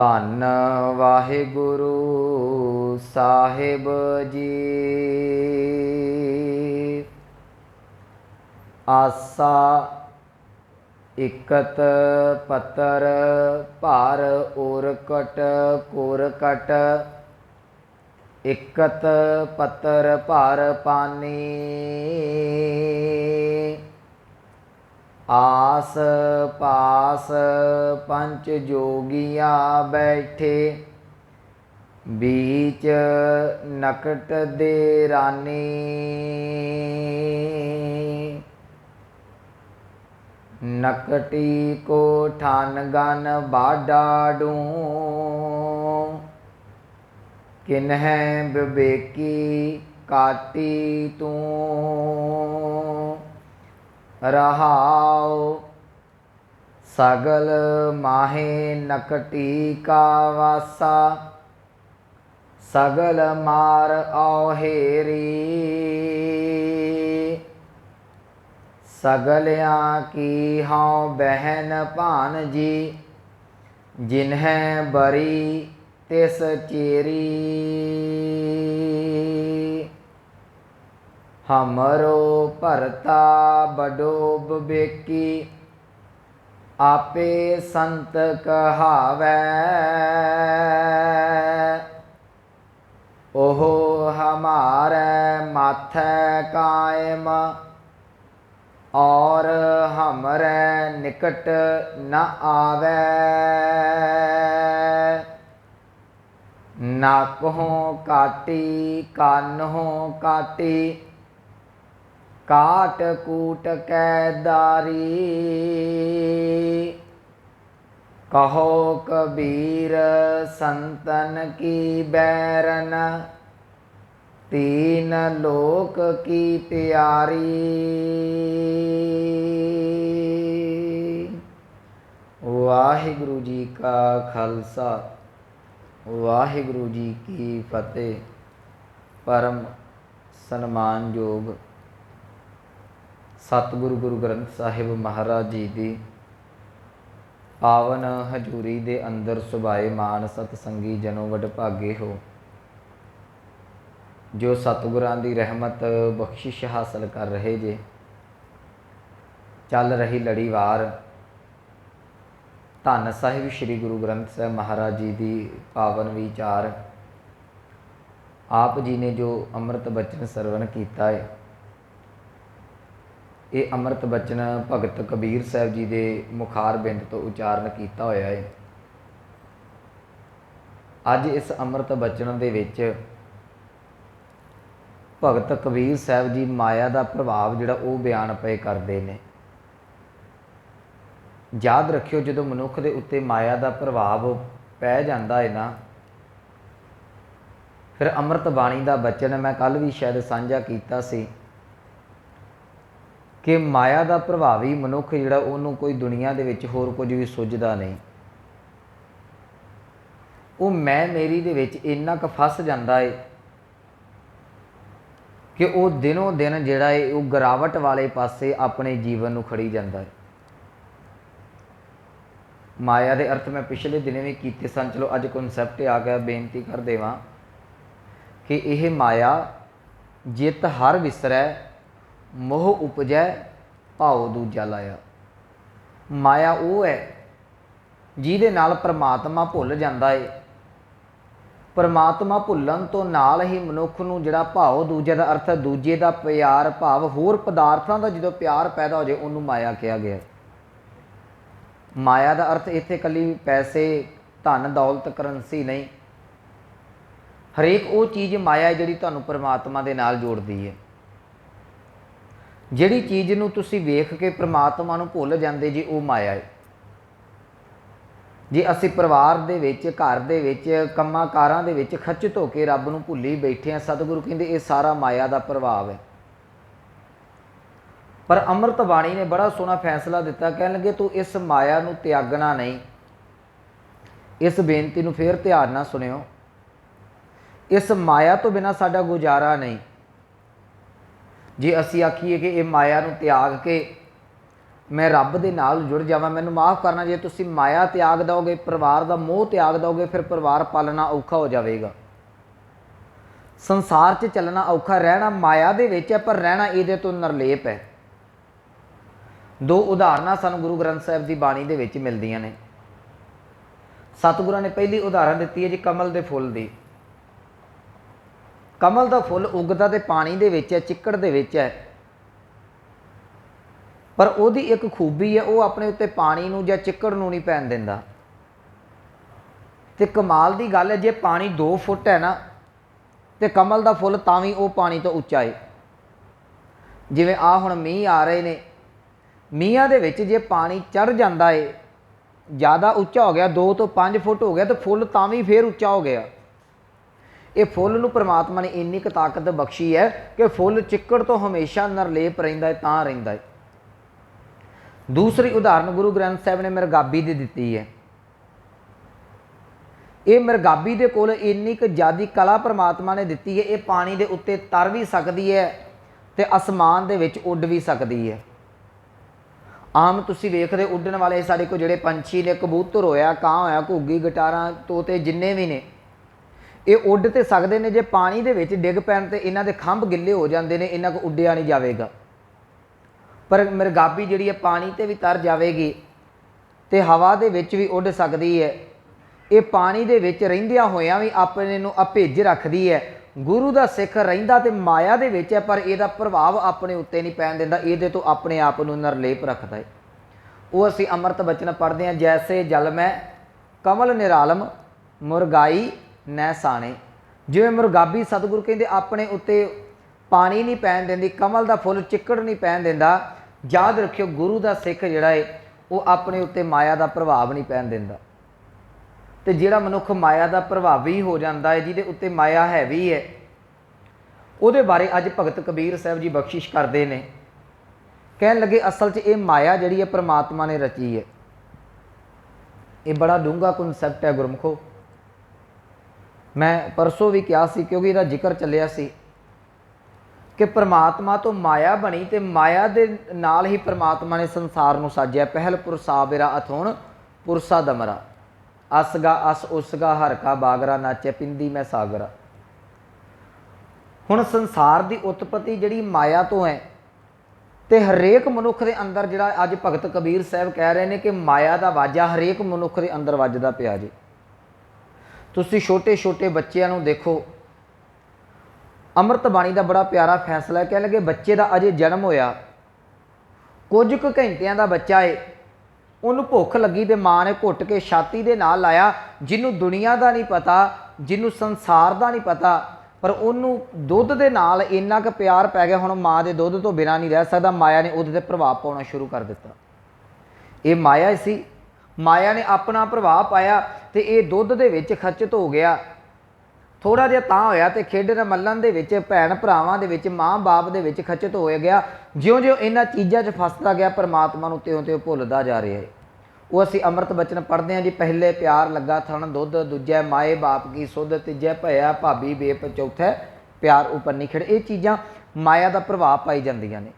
ਧੰਨ ਵਾਹਿਗੁਰੂ ਸਾਹਿਬ ਜੀ। ਆਸਾ ਇਕਤ ਪੱਤਰ ਭਾਰ ਉਰਕਟ ਕੁਰਕਟ। ਇਕਤ ਪੱਤਰ ਭਾਰ ਪਾਨੀ। आस पास पंच जोगिया बैठे। बीच नकट दे रानी। नकटी को ठान गन बाडाडू। किन्ह विवेकी काटी तू। रहाओ सगल माहे नकटी का वासा। सगल मार औहेरी। सगलिया की हाँ बहन भानजी। जिन्ह बरी तिस चेरी। हमरो भरता बड़ो विवेकी। आपे संत कहावै। ओहो हमारे माथे कायम। और हमरे निकट न आवे। नाक हों काटी कान हों काटी। काट कूट कैदारी। कहो कबीर संतन की बैरन। तीन लोक की प्यारी। वाहिगुरु जी का खालसा वाहिगुरु जी की फतेह। परम सन्मानयोग सतगुरु गुरु ग्रंथ साहिब महाराज जी की पावन हजूरी दे अंदर सुभाए मान सतसंगी जनों वडभागे हो, जो सतगुरां दी रहमत बख्शिश हासिल कर रहे जे। चल रही लड़ीवार धन साहिब श्री गुरु ग्रंथ साहिब महाराज जी की पावन विचार। आप जी ने जो अमृत बचन सरवण किया है, ये अमृत बचन भगत कबीर साहब जी के मुखार बिंद तो उचारण किया होया है। अज इस अमृत बचन दे विच भगत कबीर साहब जी माया का प्रभाव जिहड़ा वो बयान पे करते हैं। याद रखियो, जो मनुख के उत्ते माया का प्रभाव पै जाता है ना, फिर अमृत बाणी का बचन मैं कल भी शायद साझा किया सी कि माया का प्रभावी मनुख जिहड़ा उन्होंने कोई दुनिया दे विच होर कुछ भी सुझदा नहीं। वो मैं मेरी दे विच इन्ना क फस जाता है कि वो दिनों दिन जिहड़ा है वो गिरावट वाले पासे अपने जीवन नूं खड़ी जाता है। माया के अर्थ मैं पिछले दिन भी कीते सन, चलो अज कॉन्सैप्ट आ गया। बेनती कर देवां कि यह माया जित हर विसरै मोह उपजै भाव दूजा लाया। माया वो है जिहदे नाल परमात्मा भुल जाता है। परमात्मा भुलन तो नाल ही मनुख नूं जिहड़ा भाव दूजे का अर्थ दूजे का प्यार भाव होर पदार्थां का जो प्यार पैदा हो जाए उन्होंने माया कहा गया। माया का अर्थ इत्थे कली पैसे धन दौलत करंसी नहीं। हरेक वो चीज़ माया है जिहड़ी तुहानूं परमात्मा दे नाल जोड़दी है। जिहड़ी चीज़ नूं तुसीं वेख के परमात्मा नूं भुल जांदे जी, वो माया है। जे असीं परिवार दे विच घर दे विच कम्मां कारां दे विच खचित होकर रब नूं भुल्ली बैठे हैं, सतगुरु कहंदे ये सारा माया का प्रभाव है। पर अमृत बाणी ने बड़ा सोहना फैसला दिता, कहण लगे तू इस माया नूं त्यागना नहीं। इस बेनती नूं फिर ध्यान नाल सुनियो। इस माया तो बिना साडा गुजारा नहीं। जे असी आखीए कि ये माया नूं त्याग के मैं रब दे नाल जुड़ जावां, मैनूं माफ़ करना जे तुसीं माया त्याग दोगे, परिवार का मोह त्याग दोगे, फिर परिवार पालना औखा हो जाएगा। संसार 'च चलना औखा, रहना माया दे विच है पर रहना इहदे तो निर्लेप है। दो उदाहरणां सानूं गुरु ग्रंथ साहिब की बाणी दे विच मिलदियां ने। सतगुरां ने पहली उदाहरण दित्ती है जी कमल के फुल की। कमल का फुल उगदा तो पानी दे विच है, चिक्कड़ दे विच है, पर उसकी एक खूबी है, वो अपने उत्ते पानी नूं जां चिक्कड़ नूं नहीं पैन दिंदा। ते कमाल की गल है, जे पानी 2 फुट है ना तो कमल का फुल तां भी वो पानी तो उच्चा है। जिवें आ हुण मींह आ रहे ने, मीहां दे विच जे पानी चढ़ जाता है, ज़्यादा उच्चा हो गया, 2 तो 5 फुट हो गया, तो फुल तां भी फिर उच्चा हो गया। ये फुल नूं परमात्मा ने इन्नी क ताकत बख्शी है कि फुल चिक्कड़ तो हमेशा निर्लेप रहिंदा है, तां रहिंदा है। दूसरी उदाहरण गुरु ग्रंथ साहिब ने मरगाबी दी दित्ती है। ये मरगाबी दे कोल इन्नी क ज़्यादा कला परमात्मा ने दित्ती है, ये पानी दे उत्ते तर भी सकती है ते आसमान दे विच उड़ भी सकती है। आम तुसी वेखदे उड्डण वाले साडे कोल जिहड़े पंछी ने, कबूतर होया, कां होया, घुग्गी, गटारा, तोते जिन्ने भी ने, ये उड़ तो सकते हैं। जे पानी दे विच डिग पैण ते इन्हां दे खंभ गिले हो जाते हैं, इन्हां को उड्डिया नहीं जाएगा। पर मरगाबी जिहड़ी है पानी ते भी तर जाएगी तो हवा दे विच भी उड़ सकती है। ये पानी दे विच रहिंदियां होइयां भी अपने नूं अभेज रखदी है। गुरु दा सिख रहिंदा ते माया दे विच है, पर इहदा प्रभाव अपने उत्ते नहीं पैण दिंदा, इहदे तो अपने आप नूं निर्लेप रखदा है। वो असीं अमृत बचन पढ़दे हां, जैसे जल में कमल निरालम मुरगाई न साणे। जिवें मुरगाबी सतगुरु कहंदे अपने उत्ते पानी नहीं पैण दिंदी, कमल दा फुल चिक्कड़ नहीं पैण दिंदा। याद रखियो गुरु दा सिख जिहड़ा है वो अपने उत्ते माया दा प्रभाव नहीं पैण दिंदा। तो जिहड़ा मनुख माया का प्रभावी हो जाता है, जिहदे उत्ते माया हैवी है, उहदे बारे अज भगत कबीर साहब जी बख्शिश करते हैं। कहन लगे असल च ये माया जिहड़ी है परमात्मा ने रची है। ये बड़ा डूंगा कॉन्सैप्ट है गुरमुखो। मैं परसों भी कहा सी, क्योंकि इसका जिक्र चलिया सी कि परमात्मा तो माया बनी, तो माया दे नाल ही परमात्मा ने संसार नूं साजिया। पहल पुरसा बिरा अथोण पुरसा दमरा, असगा अस उसगा हर का बागरा, नाचे पिंदी मैं सागरा। हुण संसार की उत्पत्ति जिहड़ी माया तो है, तो हरेक मनुख के अंदर जिहड़ा अज भगत कबीर साहब कह रहे हैं कि माया का वाजा हरेक मनुख के अंदर वजदा पिया जी। तुसीं छोटे छोटे बच्चों नूं देखो, अमृत बाणी का बड़ा प्यारा फैसला है। कह लगे बच्चे का अजे जन्म होया, कुछ क घंटिया का बच्चा है, उन्होंने भुख लगी तो माँ ने घुट के छाती के नाल लाया, जिन्हों दुनिया का नहीं पता, जिन्हों संसार का नहीं पता, पर उन्होंने दुध के नाल इन्ना क प्यार पै गया, हुण माँ के दुध तो बिना नहीं रह सकता। माया ने उहदे ते प्रभाव पाउणा शुरू कर दिता। ये माया सी, माया ने अपना प्रभाव पाया तो ये दुध दे विच खचित हो गया। थोड़ा जिहा तां होया तो खेडण मल्लण दे विच, भैण भरावां दे विच, माँ बाप दे विच खचित हो गया। ज्यों ज्यों इन्हां चीज़ां 'च फसदा गया, परमात्मा नूं त्यों त्यों भुलदा जा रहा है। वो असीं अमृत बचन पढ़ते हैं जी। पहले प्यार लगा थण दुध, दूजे माए बाप की सुध, तीजे भया भाभी बेप, चौथे प्यार उपरनी खिड़। ये चीज़ां माया का प्रभाव पाई जांदियां ने।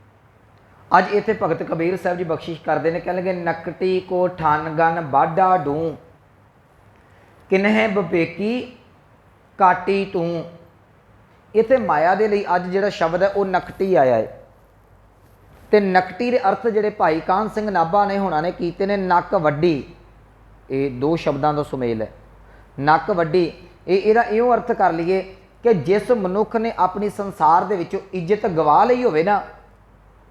अज इत्थे भगत कबीर साहब जी बख्शिश करते हैं, कह लगे नकटी को ठन गन बाडा डू, किन्हे बपेकी काटी तू। इत्थे माया दे लई अज जिहड़ा शब्द है वो नकटी आया है। तो नकटी के अर्थ जिहड़े भाई कान सिंह नाभा ने होना ने कीते ने, नक वड्डी, ये 2 शब्दों का सुमेल है। नक वड्डी इहदा इहों अर्थ कर लीए कि जिस मनुख ने अपनी संसार दे विचों इज्जत गवा लई होवे ना,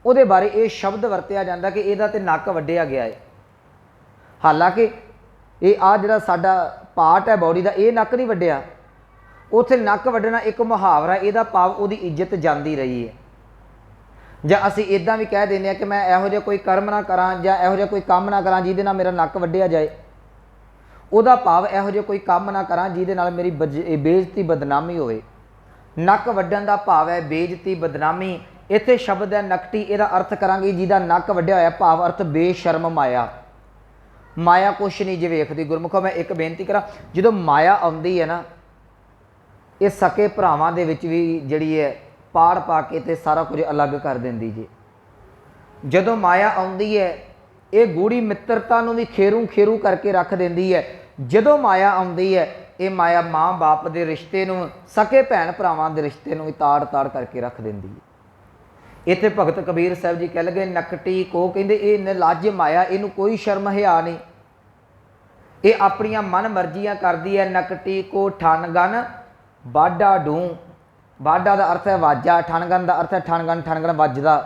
उहदे बारे ये शब्द वरतिया जाता कि इहदा ते नक वड्डिया गया है। हालांकि ये आ जिहड़ा साडा पार्ट है बॉडी का, ये नक नहीं वड्डिया, उत्थे नक वड्डना एक मुहावरा, इहदा भाव उहदी इज्जत जाती रही है। जां असीं इदां भी कह देने कि मैं इहो जिहा कोई कर्म ना करां जां इहो जिहा कोई काम ना करां जिहदे नाल मेरा नक वड्डिया जाए। उहदा भाव इहो जिहा कोई काम ना करां जिहदे नाल मेरी बेइज्जती बदनामी होवे। नक वड्डण दा भाव है बेइज्जती बदनामी। इत्थे शब्द है नकटी, इहदा अर्थ करांगे जिहदा नक वड्डिया होया, भाव अर्थ बेशर्म माया। माया कुछ नहीं जे वेखदी। गुरमुखो मैं एक बेनती करा, जो माया आउंदी है ना, ये सके भरावां दे विच भी जिहड़ी है पाड़ पा के ते सारा कुछ अलग कर देंदी जी। जदों माया आउंदी है ये गूढ़ी मित्रता नूं भी खेरू खेरू करके रख देंदी है। जदों माया आउंदी है ये माया माँ बाप के रिश्ते नूं, सके भैन भरावां के रिश्ते नूं भी ताड़ ताड़ करके रख देंदी है। इत्थे भगत कबीर साहब जी कह लगे नकटी को कहंदे ये निलज माया, इनू कोई शर्म हिया नहीं, ये अपनियां मन मर्जियां करदी है। नकटी को ठनगन बाडा ढूं, बाडा का अर्थ है वाजा, ठनगन का अर्थ है ठनगन, ठनगन वजदा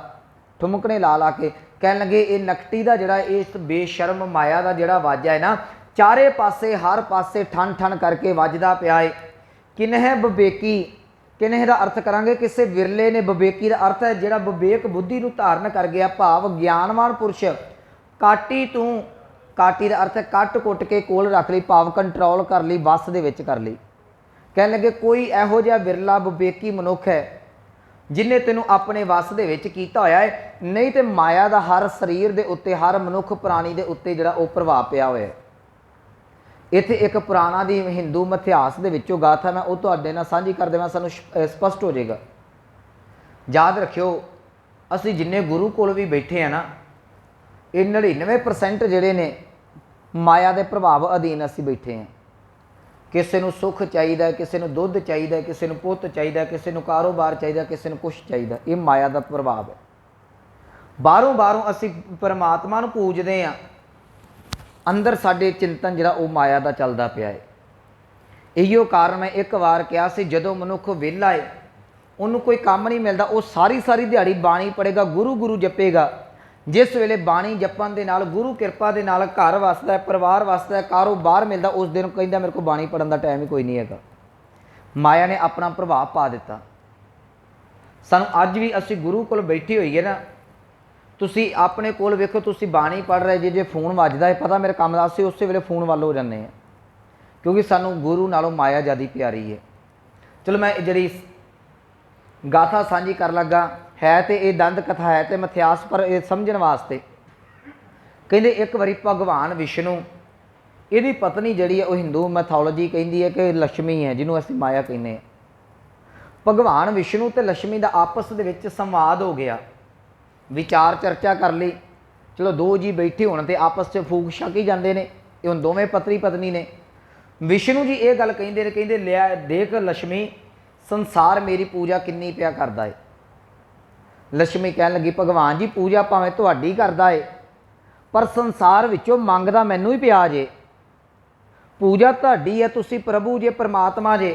ठुमकने ला ला के। कह लगे ये नकटी का जिहड़ा इस बेशर्म माया का जिहड़ा वाजा है ना, चारे पासे हर पासे ठन ठन करके वजदा पिया है। किन्ह बबेकी, किन्ह का अर्थ करांगे किसी विरले ने, बबेकी का अर्थ है जिहड़ा विवेक बुद्धि नूं धारण कर गया, भाव ज्ञानवान पुरुष। काटी तू, काटी का अर्थ है कट कुट के कोल रख ली, भाव कंट्रोल कर ली, बस दे विच कर ली। कह लगे कोई इहो जिहा विरला विवेकी मनुख है जिन्हें तेनों अपने वस दे विच कीता होया है, नहीं तो माया का हर शरीर के उत्ते, हर मनुख प्राणी के उत्ते जिहड़ा वो प्रभाव पिया होया है। इत्थे एक पुराना दी हिंदू इतिहास दे विचों गाथा मैं वो तुहाडे नाल सांझी कर देवां, सानूं स्पष्ट हो जाएगा। याद रखियो असी जिन्ने गुरु कोल भी बैठे हैं ना, ये 99% जिहड़े ने माया के प्रभाव अधीन असी बैठे हैं। किसी नूं सुख चाहिए, किसी नूं दुध चाहिए, किसी नूं पुत चाहिए, किसी नूं कारोबार चाहिए, किसी नूं कुछ चाहिए, ये माया का प्रभाव है। बाहरों बाहरों असी परमात्मा नूं पूजदे हैं, अंदर साडे चिंतन जिहड़ा वो माया का चलदा पिया है। इहो कारण मैं एक बार कहा सी, जदों मनुख विहला है उन्होंने कोई काम नहीं मिलता, वो सारी सारी दिहाड़ी बाणी पढ़ेगा, गुरु गुरु जपेगा। जिस वेले बाणी जपण दे नाल, गुरु कृपा दे नाल घर वसदा है, परिवार वसदा है, कारोबार मिलता, उस दिन कहंदा मेरे को बाणी पढ़न का टाइम ही कोई नहीं है। माया ने अपना प्रभाव पा दिता। सानूं अज भी असी गुरु कोल बैठे होईए ना, तुसी अपने कोल वेखो, तुसी बाणी पढ़ रहे जे फोन वजदा है, पता मेरे काम दा, असीं उस वेले फोन वाल हो जाते हैं, क्योंकि सानूं गुरु नालों माया ज़्यादा प्यारी है। चलो मैं जिहड़ी गाथा सांझी कर लगा है तो ये दंद कथा है तो मिथ्यास, पर ये समझण वास्ते कहंदे एक बारी भगवान विष्णु, इहदी पत्नी जिहड़ी है वो हिंदू मैथोलॉजी कहती है कि लक्ष्मी है, जिन्हों असीं माया कहने हैं। भगवान विष्णु तो लक्ष्मी का आपस दे विच संवाद हो गया, विचार चर्चा कर ली। चलो दो जी बैठे होने तो आपस में फूक छक ही जाते हैं, ये हुण दोवें पति पत्नी ने। विष्णु जी ये गल कहंदे ने, कहंदे लिया देख लक्ष्मी, संसार मेरी पूजा किन्नी पिया करदा है। लक्ष्मी कह लगी भगवान जी पूजा भावें तुहाडी करदा है, पर संसार विचों मंगदा मैनू ही पिया जे। पूजा तुहाडी है, तुसी प्रभु जे, परमात्मा जे,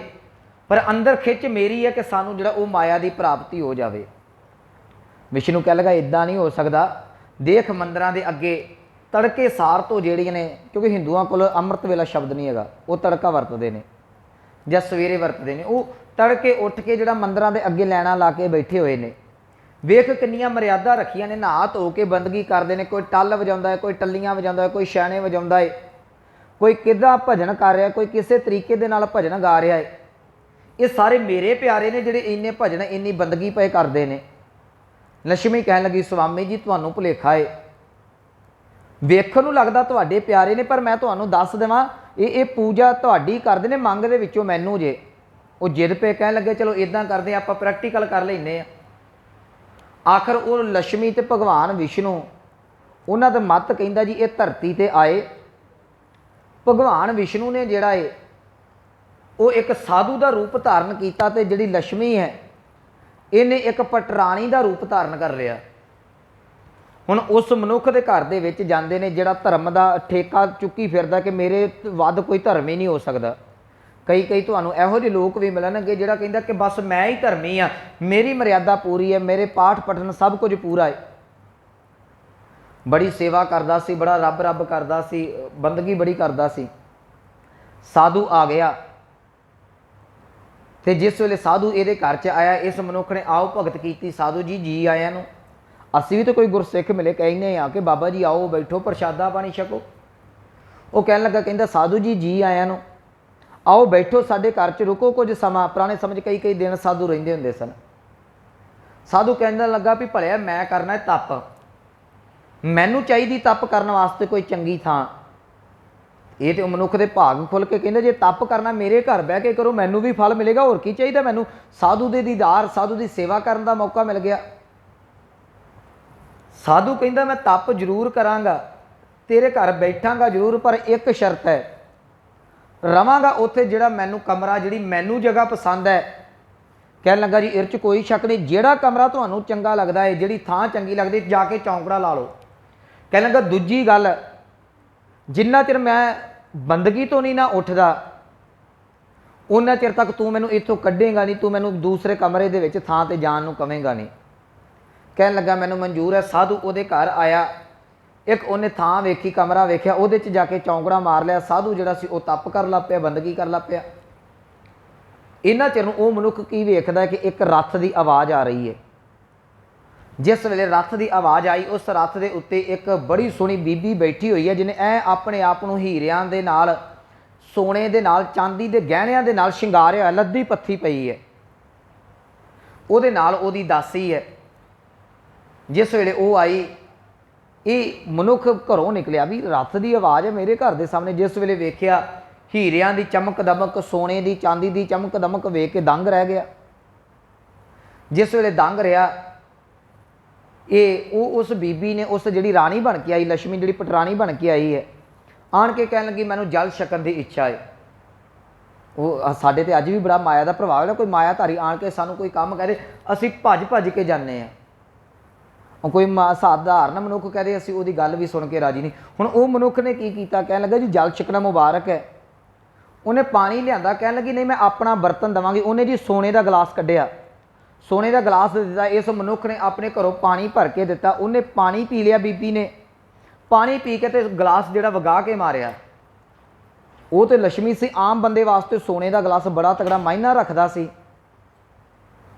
पर अंदर खिच मेरी है कि सानू जिहड़ा वो माया की प्राप्ति हो जाए। विष्णु कह लगा इदां नहीं हो सकता, देख मंदिरां दे अगे तड़के सार तो जिहड़ियां ने, क्योंकि हिंदुआं कोल अमृत वेला शब्द नहीं हैगा, वो तड़का वरतदे ने जां सवेरे वरतदे ने, वो तड़के उठ के जिहड़ा मंदिरां दे अगे लैना ला के बैठे हुए ने। वेख किन्नियां मर्यादा रखियां ने, नहा धो के बंदगी करते हैं। कोई टल वजाउंदा है, कोई टल्लियां वजाउंदा है, कोई छैने वजाउंदा है, कोई किदा भजन कर रहा है, कोई किसी तरीके दे नाल भजन गा रहा है। ये सारे मेरे प्यारे ने जिहड़े इन्ने भजन इन्नी बंदगी पे करते हैं। लक्ष्मी कह लगी स्वामी जी तुहानूं भुलेखा है, वेखण नूं लगदा तुहाडे प्यारे ने, पर मैं तुहानूं दस देवां ये पूजा तुहाडी करदे ने, मंग दे विचों मैनूं जे। वो जिद पे कह लगे चलो इदां करदे आपां प्रैक्टिकल कर लैंदे आ। आखिर वो लक्ष्मी ते भगवान विष्णु उन्हां दा मत कहंदा जी ये धरती ते आए। भगवान विष्णु ने जिहड़ा है वो एक साधु का रूप धारण किया, तो जिहड़ी लक्ष्मी है इन्हें एक पटराणी का रूप धारण कर लिया। हुण उस मनुख के घर दे विच जांदे ने जिहड़ा धर्म का ठेका चुकी फिरदा कि मेरे वध कोई धर्म ही नहीं हो सकता। कई कई तुहानूं इहो जिहे लोग भी मिलणगे जिहड़ा कहंदा कि बस मैं ही धर्मी हाँ, मेरी मर्यादा पूरी है, मेरे पाठ पठन सब कुछ पूरा है, बड़ी सेवा करदा सी, बड़ा रब रब करदा सी, बंदगी बड़ी करदा सी। साधु आ गया तो जिस वेले साधु ये घर च आया, इस मनुख ने आओ भगत की, साधु जी जी आया नूं। असीं भी तो कोई गुरसिख मिले कहने कि बाबा जी आओ बैठो प्रशादा पानी छको। वो कह लगा कहंदा साधु जी जी आया नूं, आओ बैठो साडे घर च रुको कुछ समा। पुराने समय कई कई दिन साधु रहिंदे हुंदे सन। साधु कहने लगा भी भलिया मैं करना है तप, मैनू चाहिए तप करने वास्ते कोई चंगी थां। ये तो मनुख के भाग खुल के कहते जे तप करना मेरे घर बह के करो, मैनू भी फल मिलेगा, होर की चाहिए मैनू। साधु दे दीदार, साधु की सेवा करने का मौका मिल गया। साधु कहता मैं तप जरूर करांगा, तेरे घर बैठांगा जरूर पर एक शर्त है, रवांगा उत्थे जिहड़ा मैनू कमरा जिहड़ी मैनू जगह पसंद है। कहन लगा जी इस कोई शक नहीं, जिहड़ा कमरा तुहानू चंगा लगदा है, जिहड़ी थां चंगी लगदी जाके चौंकड़ा ला लो। कहन लगा दूजी गल, जिन्ना चिर मैं बंदगी तो नहीं ना उठदा उन्ना चिर तक तू मैनू इत्थों कढ़ेगा नहीं, तू मैनू दूसरे कमरे दे विच थां ते जाण नू कवेंगा नहीं। कहन लगा मैनू मंजूर है। साधु उहदे घर आया, एक उन्हें थां वेखी, कमरा वेख्या, उहदे च जाके चौंकड़ा मार लिया। साधु जिहड़ा सी ओह तप कर लग पिया, बंदगी कर लग पिया। इन्हां चिर नूं ओह मनुख की वेखदा कि एक रथ की आवाज़ आ रही है। जिस वेले रथ की आवाज़ आई, उस रथ के उत्ते एक बड़ी सोहनी बीबी बैठी हुई है, जिन्हें ऐ अपने आप नूं हीरियां दे नाल, सोने दे नाल, चांदी दे गहणियां दे नाल शिंगारिया, लद्दी पत्थी पई है। उहदे नाल उहदी दासी है। जिस वेले वो आई, ये मनुख घरों निकलिया भी रथ की आवाज़ है मेरे घर के सामने। जिस वेले वेख्या हीरियां की चमक दमक, सोने की चांदी की चमक दमक वेख के दंग रह गया। जिस वेले दंग रहा, ये उस बीबी ने, उस जिहड़ी राणी बन के आई, लक्ष्मी जिहड़ी पटरानी बन के आई है, आण के कहन लगी मैनू जल छकण की इच्छा है। वो साडे ते अज भी बड़ा माया का प्रभाव है। कोई मायाधारी आण के सानू कोई काम कह दे, असीं भज भज के जाने हैं। कोई साधारण मनुख कह दे, असीं उहदी गल भी सुन के राजी नहीं। हुण वो मनुख ने की कीता, कहन लगा जी जल छकना मुबारक है। उन्हें पानी लिया, कहन लगी नहीं मैं अपना बर्तन देवांगी। उन्हें जी सोने का गिलास कढ़िया, सोने का गिलास दिता। इस मनुख ने अपने घरों पानी भर के दिता। उन्हें पानी पी लिया, बीबी ने पानी पी के तो गिलास जिहड़ा वगा के मारिया। वो तो लक्ष्मी सी, आम बंदे वास्ते सोने का गिलास बड़ा तगड़ा मायना रखता सी।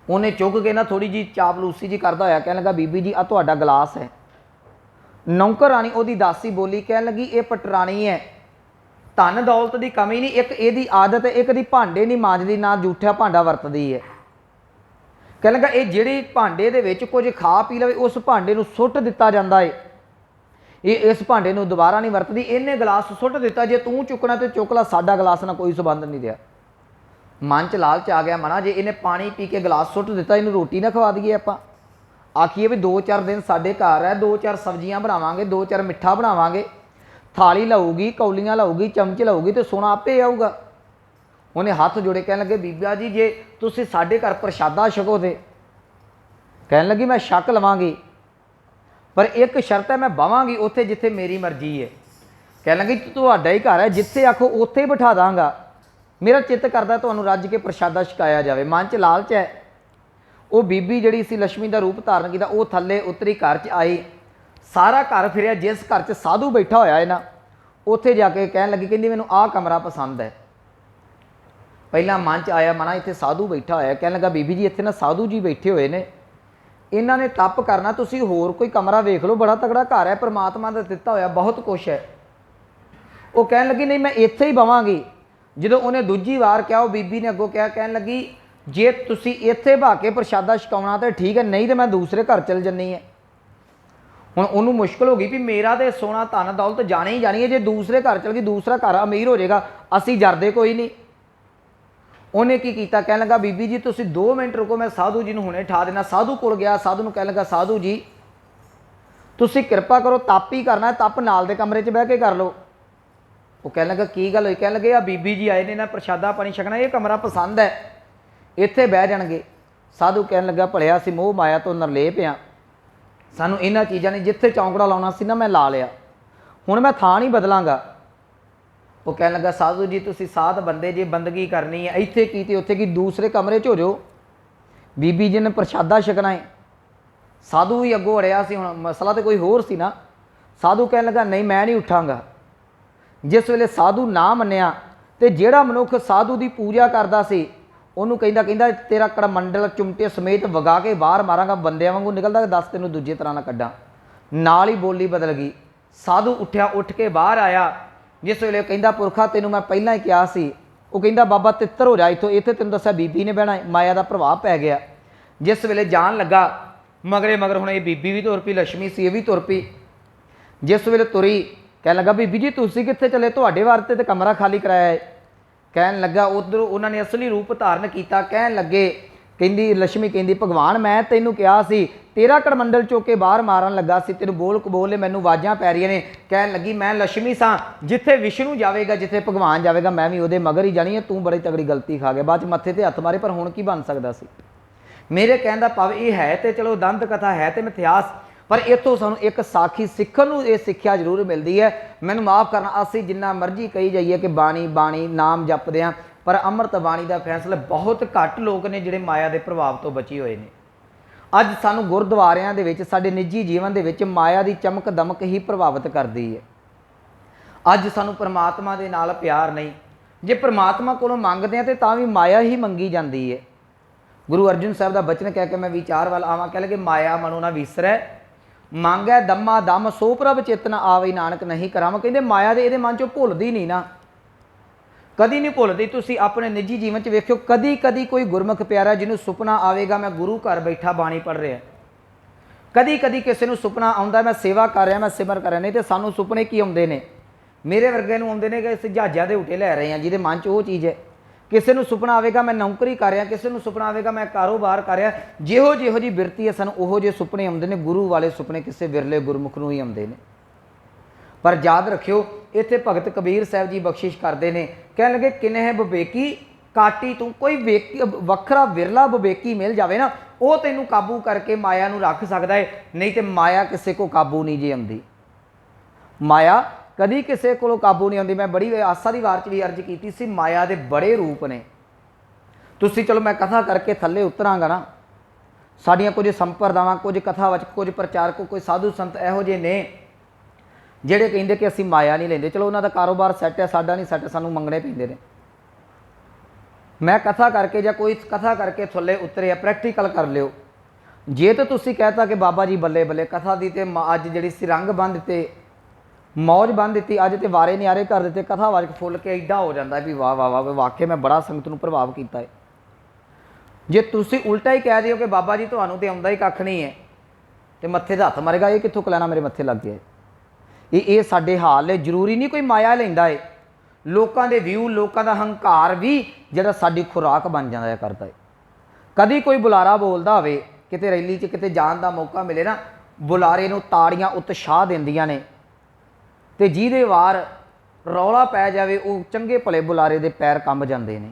उन्हें चुक के ना थोड़ी जी चापलूसी जी करता होया कहन लगा बीबी जी आ तुहाडा गिलास है। नौकरानी उहदी दासी बोली, कहन लगी ये पटरानी है, धन दौलत की कमी नहीं, एक इहदी आदत है, एक दी भांडे नहीं मांजदी, ना जूठा भांडा वरतदी है। कहन लगा ये जिहड़ी भांडे दे विच कुछ खा पी लवे उस भांडे नूं सुੱਟ दिता जांदा है, ये इस भांडे नूं दोबारा नहीं वरतदी। इन्हें गिलास सुੱਟ दिता, जे तू चुकना तो चुक ला, साडा गिलास ना कोई संबंध नहीं दिया। मन च लालच आ गया, मना जे इन्हें पानी पी के गिलास सुੱਟ दिता, इन्हूं रोटी ना खवा दईए आपां, आखिए भी 2-4 दिन साडे घर है, 2-4 सब्जियां बनावांगे, 2-4 मिठा बनावांगे, थाली लाऊगी, कौलियां लाऊगी, चमच लाऊगी तो सोना आपे आऊगा। उन्हें हाथ जोड़े कहन लगे बीबा जी जे तुसीं साडे घर प्रशादा छको दे। कहन लगी मैं छक लवांगी पर एक शर्त है, मैं बवांगी उत्थे जिथे मेरी मर्जी है। कहन लगी तुहाडा ही घर है, जिथे आखो उत्थे ही बिठा दांगा, मेरा चित्त करदा तुहानूं रज के प्रशादा छकाया जाए। मन च लालच है। वो बीबी जिहड़ी सी लक्ष्मी का रूप धारण किया, वो थल्ले उतरी, घर च आई, सारा घर फिरिया, जिस घर च साधु बैठा होया है ना उत्थे जाके कहन लगी कहंदी मैनूं आह कमरा पसंद है। पहला मन च आया मना इत्थे साधु बैठा होया, कहन लगा बीबी जी इत्थे ना साधु जी बैठे हुए ने, इन्हां ने तप करना, तुसीं होर कोई कमरा वेख लो, बड़ा तगड़ा घर है, परमात्मा दा दिता होया, बहुत कुछ है। वो कहन लगी नहीं मैं इत्थे ही बवांगी। जो उन्हें दूजी वार कहा, वो बीबी ने अगों कहा, कहन लगी जे तुसी इत्थे बहा के प्रशादा छकाउणा तो ठीक है, नहीं तो मैं दूसरे घर चल जन्नी है। हुण उन्होंने मुश्किल हो गई भी मेरा तो सोना धन दौलत जाने ही जानी है, जे दूसरे घर चल गई दूसरा घर अमीर हो जाएगा, असी जरदे कोई नहीं। उन्हें की कीता, कहन लगा बीबी जी तुसी 2 मिनट रुको, मैं साधु जी नूं हुणे ठा देना। साधु कोल गया, साधु नूं कहन लगा साधु जी तुसी कृपा करो, तप ही करना है, तप नाल दे कमरे च बह के कर लो। वो कहन लगा की गल होई? कहन लगे आ बीबी जी आए ने ना प्रशादा पानी छकना, ये कमरा पसंद है, इत्थे बह जाणगे। साधु कहन लगा भलिया असीं मोह माया तो नरलेप आ, सानू इन्हां चीज़ां ने जिथे चौंकड़ा लाउणा सी ना मैं ला लिया, हुण मैं थां नहीं बदलांगा। वो कहन लगा साधु जी तुसीं साध बंदे जे बंदगी करनी है, इत्थे की ते उत्थे की, दूसरे कमरे च हो जाओ, बीबी जी ने प्रशादा छकना है। साधु भी अगों अड़िया सी, हुण मसला तो कोई होर सी ना। साधु कहन लगा नहीं मैं नहीं उठांगा। जिस वेले साधु ना मन्निया तो जिहड़ा मनुख साधु की पूजा करता सी उन्होंने कहता तेरा कड़मंडल चुमटे समेत वगा के बाहर मारांगा, बंदियां वांगू निकलदा, दस तेनों दूजे तरह ना कड्डां। नाल ही बोली बदल गई। साधु उठ्या, उठ के बाहर आया। जिस वेले कहता पुरखा तेनों मैं पहला ही कहा सी, वो कहता बाबा तित्तर हो जा इत्थों, इत्थे तेनों दस्सिया बीबी ने बहना, माया का प्रभाव पै गया। जिस वेले जान लगा मगरे मगर हुण ये बीबी भी तुर पई, लक्ष्मी सी ये भी तुर पई। जिस वेले तुरी कहन लगा बीबी जी तुसीं कित्थे चले, तुहाडे वास्ते ते कमरा खाली कराया है। कहन लगा उधर उन्होंने असली रूप धारण किया, कहन लगे ਕਹਿੰਦੀ ਲక్ష్ਮੀ ਕਹਿੰਦੀ ਭਗਵਾਨ ਮੈਂ ਤੈਨੂੰ ਕਿਹਾ ਸੀ ਤੇਰਾ ਕੜਮੰਡਲ ਚੁੱਕ ਕੇ ਬਾਹਰ ਮਾਰਨ ਲੱਗਾ ਸੀ, ਤੈਨੂੰ ਬੋਲ ਕਬੋਲੇ ਮੈਨੂੰ ਆਵਾਜ਼ਾਂ ਪੈ ਰਹੀਆਂ ਨੇ। ਕਹਿਣ ਲੱਗੀ ਮੈਂ ਲక్ష్ਮੀ ਸਾਂ, ਜਿੱਥੇ ਵਿਸ਼ਨੂੰ ਜਾਵੇਗਾ ਜਿੱਥੇ ਭਗਵਾਨ ਜਾਵੇਗਾ ਮੈਂ ਵੀ ਉਹਦੇ ਮਗਰ ਹੀ ਜਾਣੀ ਹੈ। ਤੂੰ ਬੜੀ ਤਗੜੀ ਗਲਤੀ ਖਾ ਗਿਆ, ਬਾਅਦ 'ਚ ਮੱਥੇ ਤੇ ਹੱਥ ਮਾਰੇ, ਪਰ ਹੁਣ ਕੀ ਬਣ ਸਕਦਾ ਸੀ। ਮੇਰੇ ਕਹਿਣ ਦਾ ਭਾਵ ਇਹ ਹੈ ਤੇ ਚਲੋ ਦੰਤ ਕਥਾ ਹੈ ਤੇ ਮਿਥਿਹਾਸ, ਪਰ ਇੱਥੋਂ ਸਾਨੂੰ ਇੱਕ ਸਾਖੀ ਸਿੱਖਣ ਨੂੰ ਇਹ ਸਿੱਖਿਆ ਜ਼ਰੂਰ ਮਿਲਦੀ ਹੈ। ਮੈਨੂੰ ਮਾफ़ ਕਰਨਾ, ਅਸੀਂ ਜਿੰਨਾ ਮਰਜ਼ੀ ਕਹੀ ਜਾਈਏ ਕਿ ਬਾਣੀ ਬਾਣੀ ਨਾਮ ਜਪਦੇ ਹਾਂ, ਪਰ ਅੰਮ੍ਰਿਤ ਬਾਣੀ ਦਾ ਫੈਸਲਾ ਬਹੁਤ ਘੱਟ ਲੋਕ ਨੇ ਜਿਹੜੇ ਮਾਇਆ ਦੇ ਪ੍ਰਭਾਵ ਤੋਂ ਬਚੇ ਹੋਏ ਨੇ। ਅੱਜ ਸਾਨੂੰ ਗੁਰਦੁਆਰਿਆਂ ਦੇ ਵਿੱਚ ਸਾਡੇ ਨਿੱਜੀ ਜੀਵਨ ਦੇ ਵਿੱਚ ਮਾਇਆ ਦੀ ਚਮਕ ਦਮਕ ਹੀ ਪ੍ਰਭਾਵਿਤ ਕਰਦੀ ਹੈ। ਅੱਜ ਸਾਨੂੰ ਪਰਮਾਤਮਾ ਦੇ ਨਾਲ ਪਿਆਰ ਨਹੀਂ, ਜੇ ਪਰਮਾਤਮਾ ਕੋਲੋਂ ਮੰਗਦੇ ਹਾਂ ਤਾਂ ਵੀ ਮਾਇਆ ਹੀ ਮੰਗੀ ਜਾਂਦੀ ਹੈ। ਗੁਰੂ ਅਰਜਨ ਸਾਹਿਬ ਦਾ ਬਚਨ ਕਹਿ ਕੇ ਮੈਂ ਵਿਚਾਰ ਵੱਲ ਆਵਾਂ, ਕਹਿ ਲਗੇ ਮਾਇਆ ਮਨੋ ਨਾ ਵਿਸਰੈ, ਮੰਗੈ ਦਮਾ ਦਮ ਸੋ ਪ੍ਰਭ ਚਿਤ ਨ ਆਵੇ, ਨਾਨਕ ਨਹੀਂ ਕਰਾਵਾਂ। ਕਹਿੰਦੇ ਮਾਇਆ ਦੇ ਇਹਦੇ ਮਨ ਚੋਂ ਭੁੱਲਦੀ ਨਹੀਂ ਨਾ, ਕਦੀ ਨਹੀਂ ਭੁੱਲਦੀ। ਤੁਸੀਂ ਆਪਣੇ ਨਿੱਜੀ ਜੀਵਨ 'ਚ ਵੇਖਿਓ, ਕਦੀ ਕਦੀ ਕੋਈ ਗੁਰਮੁਖ ਪਿਆਰਾ ਜਿਹਨੂੰ ਸੁਪਨਾ ਆਵੇਗਾ ਮੈਂ ਗੁਰੂ ਘਰ ਬੈਠਾ ਬਾਣੀ ਪੜ੍ਹ ਰਿਹਾ, ਕਦੀ ਕਦੀ ਕਿਸੇ ਨੂੰ ਸੁਪਨਾ ਆਉਂਦਾ ਮੈਂ ਸੇਵਾ ਕਰ ਰਿਹਾ, ਮੈਂ ਸਿਮਰ ਕਰ ਰਿਹਾ। ਨਹੀਂ ਤੇ ਸਾਨੂੰ ਸੁਪਨੇ ਕੀ ਆਉਂਦੇ ਨੇ, ਮੇਰੇ ਵਰਗੇ ਨੂੰ ਆਉਂਦੇ ਨੇ ਕਿ ਅਸੀਂ ਜਹਾਜ਼ਾਂ ਦੇ ਝੂਟੇ ਲੈ ਰਹੇ ਹਾਂ, ਜਿਹਦੇ ਮਨ 'ਚ ਉਹ ਚੀਜ਼ ਹੈ। ਕਿਸੇ ਨੂੰ ਸੁਪਨਾ ਆਵੇਗਾ ਮੈਂ ਨੌਕਰੀ ਕਰ ਰਿਹਾ, ਕਿਸੇ ਨੂੰ ਸੁਪਨਾ ਆਵੇਗਾ ਮੈਂ ਕਾਰੋਬਾਰ ਕਰ ਰਿਹਾ। ਜਿਹੋ ਜਿਹੀ ਬਿਰਤੀ ਹੈ ਸਾਨੂੰ ਉਹੋ ਜਿਹੇ ਸੁਪਨੇ ਆਉਂਦੇ ਨੇ। ਗੁਰੂ ਵਾਲੇ ਸੁਪਨੇ ਕਿਸੇ ਵਿਰਲੇ ਗੁਰਮੁਖ ਨੂੰ ਹੀ ਆਉਂਦੇ ਨੇ। ਪਰ ਯਾਦ ਰੱਖਿਓ, ਇੱਥੇ ਭਗਤ ਕਬੀਰ ਸਾਹਿਬ ਜੀ ਬਖਸ਼ਿਸ਼ ਕਰਦੇ ਨੇ, ਕਹਿਣ ਲੱਗੇ ਕਿਨਹਿ ਵਿਵੇਕੀ ਕਾਟੀ ਤੂੰ, ਕੋਈ ਵੱਖਰਾ ਵਿਰਲਾ ਵਿਵੇਕੀ ਮਿਲ ਜਾਵੇ ਨਾ, ਉਹ ਤੈਨੂੰ ਕਾਬੂ ਕਰਕੇ ਮਾਇਆ ਨੂੰ ਰੱਖ ਸਕਦਾ ਹੈ। ਨਹੀਂ ਤੇ ਮਾਇਆ ਕਿਸੇ ਕੋ ਕਾਬੂ ਨਹੀਂ ਜੀ ਆਉਂਦੀ, ਮਾਇਆ ਕਦੀ ਕਿਸੇ ਕੋਲੋਂ ਕਾਬੂ ਨਹੀਂ ਆਉਂਦੀ। ਮੈਂ ਬੜੀ ਆਸਾ ਦੀ ਵਾਰ 'ਚ ਵੀ ਅਰਜ਼ ਕੀਤੀ ਸੀ, ਮਾਇਆ ਦੇ ਬੜੇ ਰੂਪ ਨੇ। ਤੁਸੀਂ ਚਲੋ ਮੈਂ ਕਥਾ ਕਰਕੇ ਥੱਲੇ ਉਤਰਾਂਗਾ ਨਾ, ਸਾਡੀਆਂ ਕੁਝ ਸੰਪਰਦਾਵਾਂ, ਕੁਝ ਕਥਾਵਾਚਕ, ਕੁਝ ਪ੍ਰਚਾਰਕ, ਕੋਈ ਸਾਧੂ ਸੰਤ ਇਹੋ ਜਿਹੇ ਨੇ ਜਿਹੜੇ ਕਹਿੰਦੇ ਕਿ ਅਸੀਂ ਮਾਇਆ ਨਹੀਂ ਲੈਂਦੇ। ਚਲੋ ਉਹਨਾਂ ਦਾ ਕਾਰੋਬਾਰ ਸੈੱਟ ਹੈ, ਸਾਡਾ ਨਹੀਂ ਸੈੱਟ, ਸਾਨੂੰ ਮੰਗਣੇ ਪੈਂਦੇ ਨੇ। ਮੈਂ ਕਥਾ ਕਰਕੇ ਜਾਂ ਕੋਈ ਕਥਾ ਕਰਕੇ ਥੱਲੇ ਉਤਰਿਆ, ਪ੍ਰੈਕਟੀਕਲ ਕਰ ਲਿਓ। ਜੇ ਤਾਂ ਤੁਸੀਂ ਕਹਿਤਾ ਕਿ ਬਾਬਾ ਜੀ ਬੱਲੇ ਬੱਲੇ ਕਥਾ ਦੀ ਤੇ ਅੱਜ ਜਿਹੜੀ ਸੀ ਰੰਗ ਬੰਨ੍ਹ ਦਿੱਤੇ, ਮੌਜ ਬੰਨ੍ਹ ਦਿੱਤੀ, ਅੱਜ ਤੇ ਵਾਰੇ ਨਿਆਰੇ ਕਰ ਦਿੱਤੇ, ਕਥਾਵਾਚਕ ਫੁੱਲ ਕੇ ਐਡਾ ਹੋ ਜਾਂਦਾ ਵੀ ਵਾਹ ਵਾਹ ਵਾਹ, ਵਾਕਿਆ ਮੈਂ ਬੜਾ ਸੰਗਤ ਨੂੰ ਪ੍ਰਭਾਵ ਕੀਤਾ ਹੈ। ਜੇ ਤੁਸੀਂ ਉਲਟਾ ਹੀ ਕਹਿ ਦਿਓ ਕਿ ਬਾਬਾ ਜੀ ਤੁਹਾਨੂੰ ਤੇ ਆਉਂਦਾ ਹੀ ਕੱਖ ਨਹੀਂ ਹੈ ਤੇ ਮੱਥੇ ਦਾ ਹੱਥ ਮਾਰੇਗਾ, ਇਹ ਕਿੱਥੋਂ ਕਲਾਣਾ ਮੇਰੇ ਮੱਥੇ ਲੱਗ ਗਿਆ। ਇਹ ਸਾਡੇ ਹਾਲ ਨੇ। ਜ਼ਰੂਰੀ ਨਹੀਂ ਕੋਈ ਮਾਇਆ ਲੈਂਦਾ ਹੈ, ਲੋਕਾਂ ਦੇ ਵਿਊ, ਲੋਕਾਂ ਦਾ ਹੰਕਾਰ ਵੀ ਜਿਹੜਾ ਸਾਡੀ ਖੁਰਾਕ ਬਣ ਜਾਂਦਾ ਹੈ ਕਰਦਾ ਹੈ। ਕਦੀ ਕੋਈ ਬੁਲਾਰਾ ਬੋਲਦਾ ਹੋਵੇ, ਕਿਤੇ ਰੈਲੀ 'ਚ ਕਿਤੇ ਜਾਣ ਦਾ ਮੌਕਾ ਮਿਲੇ ਨਾ, ਬੁਲਾਰੇ ਨੂੰ ਤਾੜੀਆਂ ਉਤਸ਼ਾਹ ਦਿੰਦੀਆਂ ਨੇ, ਤੇ ਜਿਹਦੇ ਵਾਰ ਰੌਲਾ ਪੈ ਜਾਵੇ ਉਹ ਚੰਗੇ ਭਲੇ ਬੁਲਾਰੇ ਦੇ ਪੈਰ ਕੰਬ ਜਾਂਦੇ ਨੇ।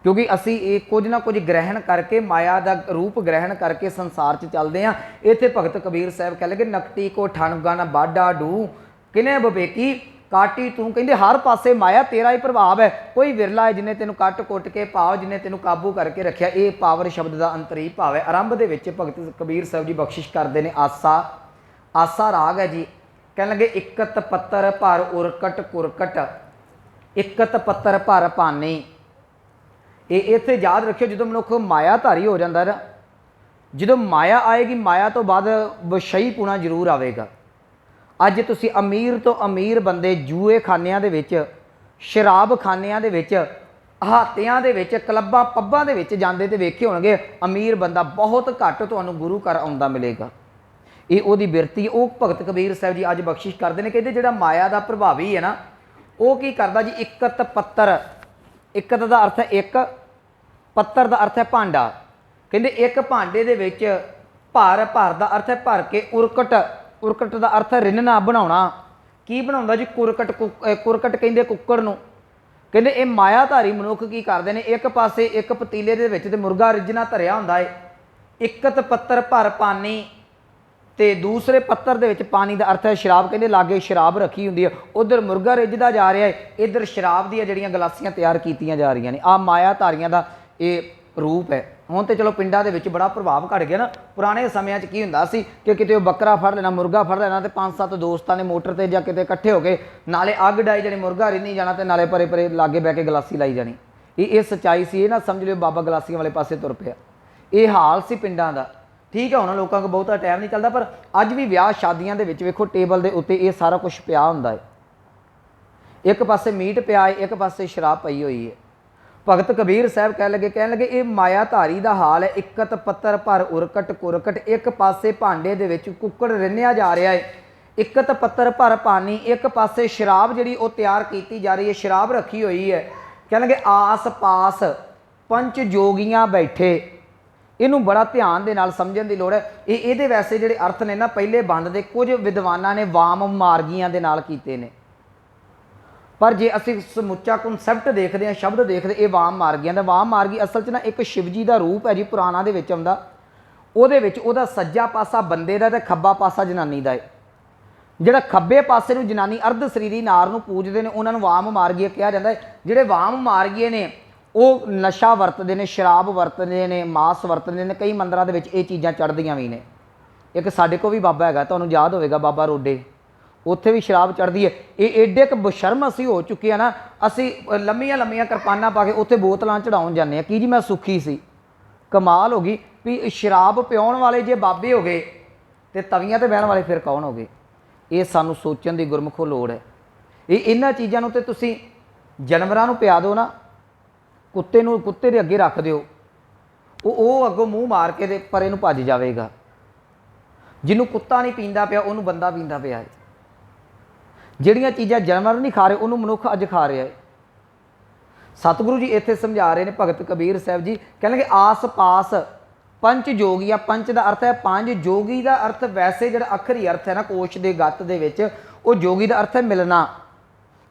ਕਿਉਂਕਿ ਅਸੀਂ ਇਹ ਕੁਝ ਨਾ ਕੁਝ ਗ੍ਰਹਿਣ ਕਰਕੇ, ਮਾਇਆ ਦਾ ਰੂਪ ਗ੍ਰਹਿਣ ਕਰਕੇ ਸੰਸਾਰ 'ਚ ਚੱਲਦੇ ਹਾਂ। ਇੱਥੇ ਭਗਤ ਕਬੀਰ ਸਾਹਿਬ ਕਹਿ ਲਗੇ ਨਕਟੀ ਕੋ ਠਨਗਾ ਨਾ ਬਾਡਾ ਡੂ, ਕਿਨੇ ਵਿਵੇਕੀ ਕਾਟੀ ਤੂੰ। ਕਹਿੰਦੇ ਹਰ ਪਾਸੇ ਮਾਇਆ ਤੇਰਾ ਹੀ ਪ੍ਰਭਾਵ ਹੈ, ਕੋਈ ਵਿਰਲਾ ਹੈ ਜਿਹਨੇ ਤੈਨੂੰ ਕੱਟ ਕੁੱਟ ਕੇ ਭਾਵ, ਜਿਹਨੇ ਤੈਨੂੰ ਕਾਬੂ ਕਰਕੇ ਰੱਖਿਆ। ਇਹ ਪਾਵਰ ਸ਼ਬਦ ਦਾ ਅੰਤਰੀ ਭਾਵ ਹੈ। ਆਰੰਭ ਦੇ ਵਿੱਚ ਭਗਤ ਕਬੀਰ ਸਾਹਿਬ ਜੀ ਬਖਸ਼ਿਸ਼ ਕਰਦੇ ਨੇ ਆਸਾ, ਆਸਾ ਰਾਗ ਹੈ ਜੀ। ਕਹਿਣ ਲੱਗੇ ਇਕਤ ਪੱਤਰ ਭਰ ਉਰਕਟ ਕੁਰਕਟ, ਇਕਤ ਪੱਤਰ ਭਰ ਭਾਨੀ। ਇਹ ਇੱਥੇ ਯਾਦ ਰੱਖਿਓ, ਜਦੋਂ ਮਨੁੱਖ ਮਾਇਆ ਧਾਰੀ ਹੋ ਜਾਂਦਾ ਨਾ, ਜਦੋਂ ਮਾਇਆ ਆਏਗੀ, ਮਾਇਆ ਤੋਂ ਬਾਅਦ ਵਿਸ਼ਈਪੂਣਾ ਜ਼ਰੂਰ ਆਵੇਗਾ। ਅੱਜ ਤੁਸੀਂ ਅਮੀਰ ਤੋਂ ਅਮੀਰ ਬੰਦੇ ਜੂਏ ਖਾਨਿਆਂ ਦੇ ਵਿੱਚ, ਸ਼ਰਾਬ ਖਾਨਿਆਂ ਦੇ ਵਿੱਚ, ਅਹਾਤਿਆਂ ਦੇ ਵਿੱਚ, ਕਲੱਬਾਂ ਪੱਬਾਂ ਦੇ ਵਿੱਚ ਜਾਂਦੇ ਤੇ ਵੇਖੇ ਹੋਣਗੇ, ਅਮੀਰ ਬੰਦਾ ਬਹੁਤ ਘੱਟ ਤੁਹਾਨੂੰ ਗੁਰੂ ਘਰ ਆਉਂਦਾ ਮਿਲੇਗਾ। ਇਹ ਉਹਦੀ ਬਿਰਤੀ। ਉਹ ਭਗਤ ਕਬੀਰ ਸਾਹਿਬ ਜੀ ਅੱਜ ਬਖਸ਼ਿਸ਼ ਕਰਦੇ ਨੇ, ਕਹਿੰਦੇ ਜਿਹੜਾ ਮਾਇਆ ਦਾ ਪ੍ਰਭਾਵੀ ਹੈ ਨਾ, ਉਹ ਕੀ ਕਰਦਾ ਜੀ, ਇਕਤ ਪੱਤਰ, ਇਕਤ ਦਾ ਅਰਥ ਹੈ ਇੱਕ, ਪੱਤਰ ਦਾ ਅਰਥ ਹੈ ਭਾਂਡਾ। ਕਹਿੰਦੇ ਇੱਕ ਭਾਂਡੇ ਦੇ ਵਿੱਚ ਭਰ, ਭਰ ਦਾ ਅਰਥ ਹੈ ਭਰ ਕੇ, ਉਰਕਟ, ਉਰਕਟ ਦਾ ਅਰਥ ਹੈ ਰਿੰਨਣਾ, ਬਣਾਉਣਾ। ਕੀ ਬਣਾਉਂਦਾ ਜੀ, ਕੁਰਕਟ, ਕੁਰਕਟ ਕਹਿੰਦੇ ਕੁੱਕੜ ਨੂੰ। ਕਹਿੰਦੇ ਇਹ ਮਾਇਆਧਾਰੀ ਮਨੁੱਖ ਕੀ ਕਰਦੇ ਨੇ, ਇੱਕ ਪਾਸੇ ਇੱਕ ਪਤੀਲੇ ਦੇ ਵਿੱਚ ਤੇ ਮੁਰਗਾ ਰਿੱਝਣਾ ਧਰਿਆ ਹੁੰਦਾ ਹੈ, ਇਕਤ ਪੱਤਰ ਭਰ ਪਾਨੀ, ਤੇ ਦੂਸਰੇ ਪੱਤਰ ਦੇ ਵਿੱਚ ਪਾਣੀ ਦਾ ਅਰਥ ਹੈ ਸ਼ਰਾਬ। ਕਹਿੰਦੇ ਲਾਗੇ ਸ਼ਰਾਬ ਰੱਖੀ ਹੁੰਦੀ ਹੈ, ਉਧਰ ਮੁਰਗਾ ਰਿੱਝਦਾ ਜਾ ਰਿਹਾ ਹੈ, ਇੱਧਰ ਸ਼ਰਾਬ ਦੀਆਂ ਜਿਹੜੀਆਂ ਗਲਾਸੀਆਂ ਤਿਆਰ ਕੀਤੀਆਂ ਜਾ ਰਹੀਆਂ ਨੇ। ਆਹ ਮਾਇਆਧਾਰੀਆਂ ਦਾ ਇਹ ਰੂਪ ਹੈ। ਹੁਣ ਤੇ ਚਲੋ ਪਿੰਡਾਂ ਦੇ ਵਿੱਚ ਬੜਾ ਪ੍ਰਭਾਵ ਘਟ ਗਿਆ ਨਾ। ਪੁਰਾਣੇ ਸਮਿਆਂ 'ਚ ਕੀ ਹੁੰਦਾ ਸੀ ਕਿ ਕਿਤੇ ਉਹ ਬੱਕਰਾ ਫੜ ਲੈਣਾ, ਮੁਰਗਾ ਫੜ ਲੈਣਾ, ਤੇ 5-7 ਦੋਸਤਾਂ ਨੇ ਮੋਟਰ ਤੇ ਜਾਂ ਕਿਤੇ ਇਕੱਠੇ ਹੋ ਕੇ ਨਾਲੇ ਅੱਗ ਡਾਈ ਜਾਣੀ, ਮੁਰਗਾ ਰਿੰਨੀ ਜਾਣਾ, ਤੇ ਨਾਲੇ ਪਰੇ ਪਰੇ ਲਾਗੇ ਬਹਿ ਕੇ ਗਲਾਸੀ ਲਾਈ ਜਾਣੀ। ਇਹ ਸੱਚਾਈ ਸੀ। ਇਹ ਨਾ ਸਮਝ ਲਿਓ ਬਾਬਾ ਗਲਾਸੀਆਂ ਵਾਲੇ ਪਾਸੇ ਤੁਰ ਪਿਆ। ਇਹ ਹਾਲ ਸੀ ਪਿੰਡਾਂ ਦਾ। ਠੀਕ ਹੈ, ਹੁਣ ਲੋਕਾਂ ਕੋਲ ਬਹੁਤਾ ਟਾਈਮ ਨਹੀਂ ਚੱਲਦਾ, ਪਰ ਅੱਜ ਵੀ ਵਿਆਹ ਸ਼ਾਦੀਆਂ ਦੇ ਵਿੱਚ ਵੇਖੋ ਟੇਬਲ ਦੇ ਉੱਤੇ ਇਹ ਸਾਰਾ ਕੁਝ ਪਿਆ ਹੁੰਦਾ ਹੈ। ਇੱਕ ਪਾਸੇ ਮੀਟ ਪਿਆ ਹੈ, ਇੱਕ ਪਾਸੇ ਸ਼ਰਾਬ ਪਈ ਹੋਈ ਹੈ। ਭਗਤ ਕਬੀਰ ਸਾਹਿਬ ਕਹਿਣ ਲੱਗੇ ਇਹ ਮਾਇਆਧਾਰੀ ਦਾ ਹਾਲ ਹੈ। ਇਕਤ ਪੱਤਰ ਭਰ ਉਰਕਟ ਕੁਰਕਟ, ਇੱਕ ਪਾਸੇ ਭਾਂਡੇ ਦੇ ਵਿੱਚ ਕੁੱਕੜ ਰਿੰਨਿਆ ਜਾ ਰਿਹਾ ਹੈ, ਇਕਤ ਪੱਤਰ ਭਰ ਪਾਣੀ, ਇੱਕ ਪਾਸੇ ਸ਼ਰਾਬ ਜਿਹੜੀ ਉਹ ਤਿਆਰ ਕੀਤੀ ਜਾ ਰਹੀ ਹੈ, ਸ਼ਰਾਬ ਰੱਖੀ ਹੋਈ ਹੈ। ਕਹਿਣ ਲੱਗੇ ਆਸ ਪਾਸ ਪੰਚ ਜੋਗੀਆਂ ਬੈਠੇ, ਇਹਨੂੰ ਬੜਾ ਧਿਆਨ ਦੇ ਨਾਲ ਸਮਝਣ ਦੀ ਲੋੜ ਹੈ। ਇਹਦੇ ਵੈਸੇ ਜਿਹੜੇ ਅਰਥ ਨੇ ਨਾ ਪਹਿਲੇ ਬੰਦ ਦੇ ਕੁਝ ਵਿਦਵਾਨਾਂ ਨੇ ਵਾਮ ਮਾਰਗੀਆਂ ਦੇ ਨਾਲ ਕੀਤੇ ਨੇ, ਪਰ ਜੇ ਅਸੀਂ ਸਮੁੱਚਾ ਕਨਸੈਪਟ ਦੇਖਦੇ ਹਾਂ, ਸ਼ਬਦ ਦੇਖਦੇ, ਇਹ ਵਾਮ ਮਾਰਗੀਆਂ ਦਾ। ਵਾਮ ਮਾਰਗੀ ਅਸਲ 'ਚ ਨਾ ਇੱਕ ਸ਼ਿਵ ਜੀ ਦਾ ਰੂਪ ਹੈ ਜੀ, ਪੁਰਾਣਾ ਦੇ ਵਿੱਚ ਆਉਂਦਾ। ਉਹਦੇ ਵਿੱਚ ਉਹਦਾ ਸੱਜਾ ਪਾਸਾ ਬੰਦੇ ਦਾ ਤੇ ਖੱਬਾ ਪਾਸਾ ਜਨਾਨੀ ਦਾ ਹੈ। ਜਿਹੜਾ ਖੱਬੇ ਪਾਸੇ ਨੂੰ ਜਨਾਨੀ ਅਰਧ ਸਰੀਰੀ ਨਾਰ ਨੂੰ ਪੂਜਦੇ ਨੇ ਉਹਨਾਂ ਨੂੰ ਵਾਮ ਮਾਰਗੀਏ ਕਿਹਾ ਜਾਂਦਾ ਹੈ। ਜਿਹੜੇ ਵਾਮ ਮਾਰਗੀਏ ਨੇ ਉਹ ਨਸ਼ਾ ਵਰਤਦੇ ਨੇ, ਸ਼ਰਾਬ ਵਰਤਦੇ ਨੇ, ਮਾਸ ਵਰਤਦੇ ਨੇ। ਕਈ ਮੰਦਰਾਂ ਦੇ ਵਿੱਚ ਇਹ ਚੀਜ਼ਾਂ ਚੜ੍ਹਦੀਆਂ ਵੀ ਨੇ। ਇੱਕ ਸਾਡੇ ਕੋਲ ਵੀ ਬਾਬਾ ਹੈਗਾ, ਤੁਹਾਨੂੰ ਯਾਦ ਹੋਵੇਗਾ, ਬਾਬਾ ਰੋਡੇ, ਉੱਥੇ ਵੀ ਸ਼ਰਾਬ ਚੜ੍ਹਦੀ ਹੈ। ਇਹ ਏਡੇ ਕੁ ਬਸ਼ਰਮ ਅਸੀਂ ਹੋ ਚੁੱਕੇ ਹਾਂ ਨਾ, ਅਸੀਂ ਲੰਮੀਆਂ ਲੰਮੀਆਂ ਕਿਰਪਾਨਾਂ ਪਾ ਕੇ ਉੱਥੇ ਬੋਤਲਾਂ ਚੜਾਉਣ ਜਾਂਦੇ ਹਾਂ। ਕੀ ਜੀ ਮੈਂ ਸੁੱਖੀ ਸੀ, ਕਮਾਲ ਹੋ ਗਈ ਵੀ ਸ਼ਰਾਬ ਪਿਆਉਣ ਵਾਲੇ ਜੇ ਬਾਬੇ ਹੋ ਗਏ ਤੇ ਤਵੀਆਂ ਤੇ ਬਹਿਣ ਵਾਲੇ ਫਿਰ ਕੌਣ ਹੋ ਗਏ। ਇਹ ਸਾਨੂੰ ਸੋਚਣ ਦੀ ਗੁਰਮੁਖੋ ਲੋੜ ਹੈ। ਇਹਨਾਂ ਚੀਜ਼ਾਂ ਨੂੰ ਤੇ ਤੁਸੀਂ ਜਾਨਵਰਾਂ ਨੂੰ ਪਿਆ ਦਿਓ ਨਾ, ਕੁੱਤੇ ਨੂੰ ਕੁੱਤੇ ਦੇ ਅੱਗੇ ਰੱਖ ਦਿਓ, ਉਹ ਅੱਗੋਂ ਮੂੰਹ ਮਾਰ ਕੇ ਤੇ ਪਰੇ ਨੂੰ ਭੱਜ ਜਾਵੇਗਾ। ਜਿਹਨੂੰ ਕੁੱਤਾ ਨਹੀਂ ਪੀਂਦਾ ਪਿਆ ਉਹਨੂੰ ਬੰਦਾ ਪੀਂਦਾ ਪਿਆ ਹੈ। ਜਿਹੜੀਆਂ ਚੀਜ਼ਾਂ ਜਾਨਵਰ ਨਹੀਂ ਖਾ ਰਹੇ ਉਹਨੂੰ ਮਨੁੱਖ ਅੱਜ ਖਾ ਰਿਹਾ ਹੈ। ਸਤਿਗੁਰੂ ਜੀ ਇੱਥੇ ਸਮਝਾ ਰਹੇ ਨੇ, ਭਗਤ ਕਬੀਰ ਸਾਹਿਬ ਜੀ ਕਹਿੰਦੇ ਆਸ ਪਾਸ ਪੰਚ ਜੋਗੀਆ। ਪੰਚ ਦਾ ਅਰਥ ਹੈ ਪੰਜ, ਜੋਗੀ ਦਾ ਅਰਥ ਵੈਸੇ ਜਿਹੜਾ ਅੱਖਰੀ ਅਰਥ ਹੈ ਨਾ ਕੋਸ਼ ਦੇ ਗੱਤ ਦੇ ਵਿੱਚ, ਉਹ ਜੋਗੀ ਦਾ ਅਰਥ ਹੈ ਮਿਲਣਾ।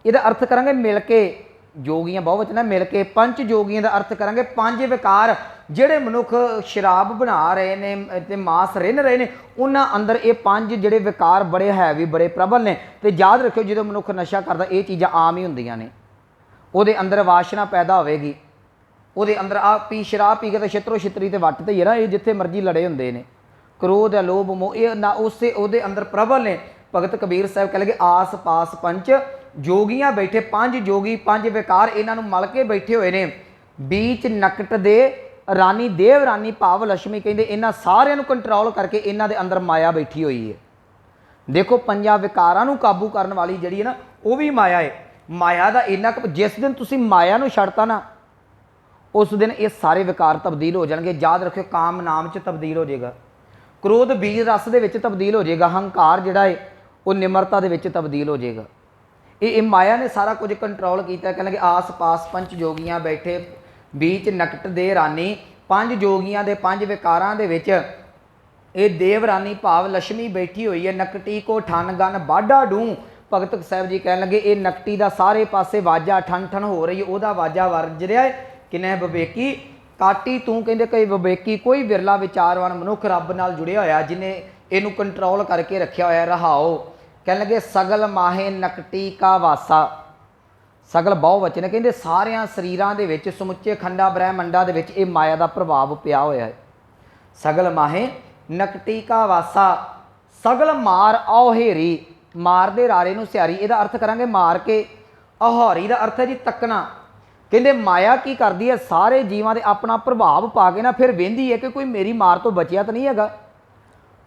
ਇਹਦਾ ਅਰਥ ਕਰਾਂਗੇ ਮਿਲ ਕੇ, ਜੋਗੀਆਂ ਬਹੁਵਚਨ ਹੈ, ਮਿਲ ਕੇ। ਪੰਚ ਜੋਗੀਆਂ ਦਾ ਅਰਥ ਕਰਾਂਗੇ ਪੰਜ ਵਿਕਾਰ। ਜਿਹੜੇ ਮਨੁੱਖ ਸ਼ਰਾਬ ਬਣਾ ਰਹੇ ਨੇ ਤੇ ਮਾਸ ਰਿੰਨ ਰਹੇ ਨੇ, ਉਹਨਾਂ ਅੰਦਰ ਇਹ ਪੰਜ ਜਿਹੜੇ ਵਿਕਾਰ ਬੜੇ ਹੈਵੀ, ਬੜੇ ਪ੍ਰਬਲ ਨੇ। ਤੇ ਯਾਦ ਰੱਖਿਓ ਜਦੋਂ ਮਨੁੱਖ ਨਸ਼ਾ ਕਰਦਾ ਇਹ ਚੀਜ਼ਾਂ ਆਮ ਹੀ ਹੁੰਦੀਆਂ ਨੇ। ਉਹਦੇ ਅੰਦਰ ਵਾਸ਼ਨਾ ਪੈਦਾ ਹੋਵੇਗੀ, ਉਹਦੇ ਅੰਦਰ ਸ਼ਰਾਬ ਪੀ ਕੇ ਤਾਂ ਛਿੱਤਰੋ ਛਿੱਤਰੀ ਤੇ ਵੱਟ ਤੇ ਹੀ ਹੈ ਨਾ, ਇਹ ਜਿੱਥੇ ਮਰਜ਼ੀ ਲੜੇ ਹੁੰਦੇ ਨੇ। ਕ੍ਰੋਧ ਹੈ, ਲੋਭ ਮੋਹ, ਇਹ ਨਾ ਉਸੇ ਉਹਦੇ ਅੰਦਰ ਪ੍ਰਬਲ ਨੇ। ਭਗਤ ਕਬੀਰ ਸਾਹਿਬ ਕਹਿ ਲਗੇ ਆਸ ਪਾਸ ਪੰਚ ਜੋਗੀਆਂ ਬੈਠੇ, ਪੰਜ ਜੋਗੀ, ਪੰਜ ਵਿਕਾਰ ਇਹਨਾਂ ਨੂੰ ਮਲ ਕੇ ਬੈਠੇ ਹੋਏ ਨੇ। ਬੀਚ ਨਕਟ ਦੇ ਰਾਣੀ ਦੇਵ ਰਾਣੀ ਭਾਵ ਲక్ష్ਮੀ ਕਹਿੰਦੇ ਇਹਨਾਂ ਸਾਰਿਆਂ ਨੂੰ ਕੰਟਰੋਲ ਕਰਕੇ ਇਹਨਾਂ ਦੇ ਅੰਦਰ ਮਾਇਆ ਬੈਠੀ ਹੋਈ ਹੈ। ਦੇਖੋ ਪੰਜਾਂ ਵਿਕਾਰਾਂ ਨੂੰ ਕਾਬੂ ਕਰਨ ਵਾਲੀ ਜਿਹੜੀ ਹੈ ਨਾ ਉਹ ਵੀ ਮਾਇਆ ਹੈ। ਮਾਇਆ ਦਾ ਇੰਨਾ ਕੁ, ਜਿਸ ਦਿਨ ਤੁਸੀਂ ਮਾਇਆ ਨੂੰ ਛੱਡਤਾ ਨਾ ਉਸ ਦਿਨ ਇਹ ਸਾਰੇ ਵਿਕਾਰ ਤਬਦੀਲ ਹੋ ਜਾਣਗੇ। ਯਾਦ ਰੱਖਿਓ ਕਾਮ ਨਾਮ 'ਚ ਤਬਦੀਲ ਹੋ ਜਾਏਗਾ, ਕ੍ਰੋਧ ਬੀਜ ਰਸ ਦੇ ਵਿੱਚ ਤਬਦੀਲ ਹੋ ਜਾਏਗਾ, ਹੰਕਾਰ ਜਿਹੜਾ ਹੈ ਉਹ ਨਿਮਰਤਾ ਦੇ ਵਿੱਚ ਤਬਦੀਲ ਹੋ ਜਾਏਗਾ। ਇਹ ਮਾਇਆ ਨੇ ਸਾਰਾ ਕੁਝ ਕੰਟਰੋਲ ਕੀਤਾ। ਕਹਿੰਦੇ ਆਸ ਪਾਸ ਪੰਚ ਜੋਗੀਆਂ ਬੈਠੇ, ਬੀਚ ਨਕਟ ਦੇ ਰਾਣੀ, ਪੰਜ ਜੋਗੀਆਂ ਦੇ ਪੰਜ ਵਿਕਾਰਾਂ ਦੇ ਵਿੱਚ ਇਹ ਦੇਵ ਰਾਣੀ ਭਾਵ ਲక్ష్ਮੀ ਬੈਠੀ ਹੋਈ ਹੈ। ਨਕਟੀ ਕੋ ਠਨ ਗਨ ਬਾਢਾ ਡੂੰ। ਭਗਤ ਸਾਹਿਬ ਜੀ ਕਹਿਣ ਲੱਗੇ ਇਹ ਨਕਟੀ ਦਾ ਸਾਰੇ ਪਾਸੇ ਵਾਜਾ ਠਨ ਠਨ ਹੋ ਰਹੀ ਹੈ, ਉਹਦਾ ਵਾਜਾ ਵੱਜ ਰਿਹਾ ਹੈ। ਕਿਨੇ ਵਿਵੇਕੀ ਕਾਟੀ ਤੂੰ, ਕਹਿੰਦੇ ਕਈ ਵਿਵੇਕੀ ਕੋਈ ਵਿਰਲਾ ਵਿਚਾਰਵਾਨ ਮਨੁੱਖ ਰੱਬ ਨਾਲ ਜੁੜਿਆ ਹੋਇਆ ਜਿਹਨੇ ਇਹਨੂੰ ਕੰਟਰੋਲ ਕਰਕੇ ਰੱਖਿਆ ਹੋਇਆ। ਰਹਾਓ ਕਹਿਣ ਲੱਗੇ ਸਗਲ ਮਾਹੇ ਨਕਟੀ ਕਾ ਵਾਸਾ। ਸਗਲ ਬਹੁਵਚਨ, ਕਹਿੰਦੇ ਸਾਰਿਆਂ ਸਰੀਰਾਂ ਦੇ ਵਿੱਚ, ਸਮੁੱਚੇ ਖੰਡਾ ਬ੍ਰਹਿਮੰਡਾਂ ਦੇ ਵਿੱਚ ਇਹ ਮਾਇਆ ਦਾ ਪ੍ਰਭਾਵ ਪਿਆ ਹੋਇਆ ਹੈ। ਸਗਲ ਮਾਹੇ ਨਕਟੀ ਕਾ ਵਾਸਾ। ਸਗਲ ਮਾਰ ਔਹੇਰੀ, ਮਾਰ ਦੇ ਰਾਰੇ ਨੂੰ ਸਿਆਰੀ, ਇਹਦਾ ਅਰਥ ਕਰਾਂਗੇ ਮਾਰ ਕੇ। ਅਹੌਰੀ ਦਾ ਅਰਥ ਹੈ ਜੀ ਤੱਕਣਾ। ਕਹਿੰਦੇ ਮਾਇਆ ਕੀ ਕਰਦੀ ਹੈ, ਸਾਰੇ ਜੀਵਾਂ ਦੇ ਆਪਣਾ ਪ੍ਰਭਾਵ ਪਾ ਕੇ ਨਾ ਫਿਰ ਵੇਂਦੀ ਹੈ ਕਿ ਕੋਈ ਮੇਰੀ ਮਾਰ ਤੋਂ ਬਚਿਆ ਤਾਂ ਨਹੀਂ ਹੈਗਾ,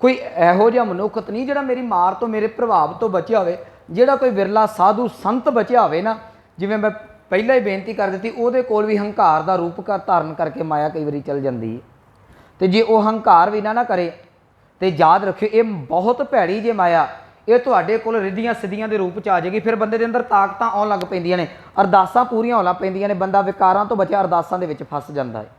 ਕੋਈ ਇਹੋ ਜਿਹਾ ਮਨੁੱਖ ਨਹੀਂ ਜਿਹੜਾ ਮੇਰੀ ਮਾਰ ਤੋਂ, ਮੇਰੇ ਪ੍ਰਭਾਵ ਤੋਂ ਬਚਿਆ ਹੋਵੇ। ਜਿਹੜਾ ਕੋਈ ਵਿਰਲਾ ਸਾਧੂ ਸੰਤ ਬਚਿਆ ਹੋਵੇ ਨਾ, ਜਿਵੇਂ ਮੈਂ ਪਹਿਲਾਂ ਹੀ ਬੇਨਤੀ ਕਰ ਦਿੱਤੀ, ਉਹਦੇ ਕੋਲ ਵੀ ਹੰਕਾਰ ਦਾ ਰੂਪ ਧਾਰਨ ਕਰਕੇ ਮਾਇਆ ਕਈ ਵਾਰੀ ਚੱਲ ਜਾਂਦੀ ਹੈ। ਤੇ ਜੇ ਉਹ ਹੰਕਾਰ ਵੀ ਨਾ ਕਰੇ ਤੇ ਯਾਦ ਰੱਖਿਓ ਇਹ ਬਹੁਤ ਭੈੜੀ ਜੇ ਮਾਇਆ, ਇਹ ਤੁਹਾਡੇ ਕੋਲ ਰਿੱਧੀਆਂ ਸਿੱਧੀਆਂ ਦੇ ਰੂਪ 'ਚ ਆ ਜਾਏਗੀ। ਫਿਰ ਬੰਦੇ ਦੇ ਅੰਦਰ ਤਾਕਤਾਂ ਆਉਣ ਲੱਗ ਪੈਂਦੀਆਂ ਨੇ, ਅਰਦਾਸਾਂ ਪੂਰੀਆਂ ਹੋਣ ਲੱਗ ਪੈਂਦੀਆਂ ਨੇ, ਬੰਦਾ ਵਿਕਾਰਾਂ ਤੋਂ ਬਚਿਆ ਅਰਦਾਸਾਂ ਦੇ ਵਿੱਚ ਫਸ ਜਾਂਦਾ ਹੈ।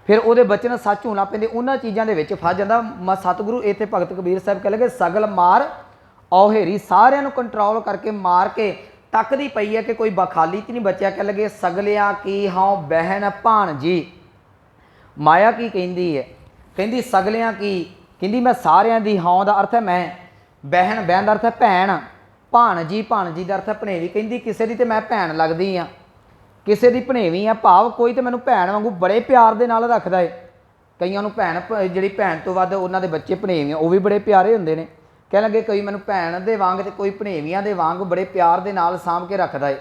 ਫਿਰ ਉਹਦੇ ਬਚਨ ਸੱਚ ਹੋਣ ਲੱਗ ਪੈਂਦੇ, ਉਹਨਾਂ ਚੀਜ਼ਾਂ ਦੇ ਵਿੱਚ ਫਸ ਜਾਂਦਾ। ਸਤਿਗੁਰੂ ਇੱਥੇ ਭਗਤ ਕਬੀਰ ਸਾਹਿਬ ਕਹਿ ਲਗੇ ਸਗਲ ਮਾਰ ਔਹੇਰੀ, ਸਾਰਿਆਂ ਨੂੰ ਕੰਟਰੋਲ ਕਰਕੇ ਮਾਰ ਕੇ ਤੱਕਦੀ ਪਈ ਹੈ ਕਿ ਕੋਈ ਖਾਲੀ ਤੇ ਨਹੀਂ ਬਚਿਆ। ਕਹਿ ਲਗੇ ਸਗਲਿਆਂ ਕੀ ਹਉ ਬਹਿਨ ਭਾਣਜੀ। ਮਾਇਆ ਕੀ ਕਹਿੰਦੀ ਹੈ, ਕਹਿੰਦੀ ਸਗਲਿਆਂ ਕੀ, ਕਹਿੰਦੀ ਮੈਂ ਸਾਰਿਆਂ ਦੀ, ਹਉ ਦਾ ਅਰਥ ਹੈ ਮੈਂ, ਬਹਿਨ, ਬਹਿਨ ਦਾ ਅਰਥ ਹੈ ਭੈਣ, ਭਾਣਜੀ, ਭਾਣਜੀ ਦਾ ਅਰਥ ਹੈ ਭਣੇਵੀ। ਕਹਿੰਦੀ ਕਿਸੇ ਦੀ ਤੇ ਮੈਂ ਭੈਣ ਲੱਗਦੀ ਹਾਂ, ਕਿਸੇ ਦੀ ਭਣੇਵੀਂ ਆ, ਭਾਵ ਕੋਈ ਤੇ ਮੈਨੂੰ ਭੈਣ ਵਾਂਗੂ ਬੜੇ ਪਿਆਰ ਦੇ ਨਾਲ ਰੱਖਦਾ ਏ। ਕਈਆਂ ਨੂੰ ਭੈਣ, ਜਿਹੜੀ ਭੈਣ ਤੋਂ ਵੱਧ ਉਹਨਾਂ ਦੇ ਬੱਚੇ ਭਣੇਵੀਆਂ, ਉਹ ਵੀ ਬੜੇ ਪਿਆਰੇ ਹੁੰਦੇ ਨੇ। ਕਹਿ ਲੱਗੇ ਕਈ ਮੈਨੂੰ ਭੈਣ ਦੇ ਵਾਂਗ ਤੇ ਕੋਈ ਭਣੇਵੀਆਂ ਦੇ ਵਾਂਗ ਬੜੇ ਪਿਆਰ ਦੇ ਨਾਲ ਸਾਂਭ ਕੇ ਰੱਖਦਾ ਏ।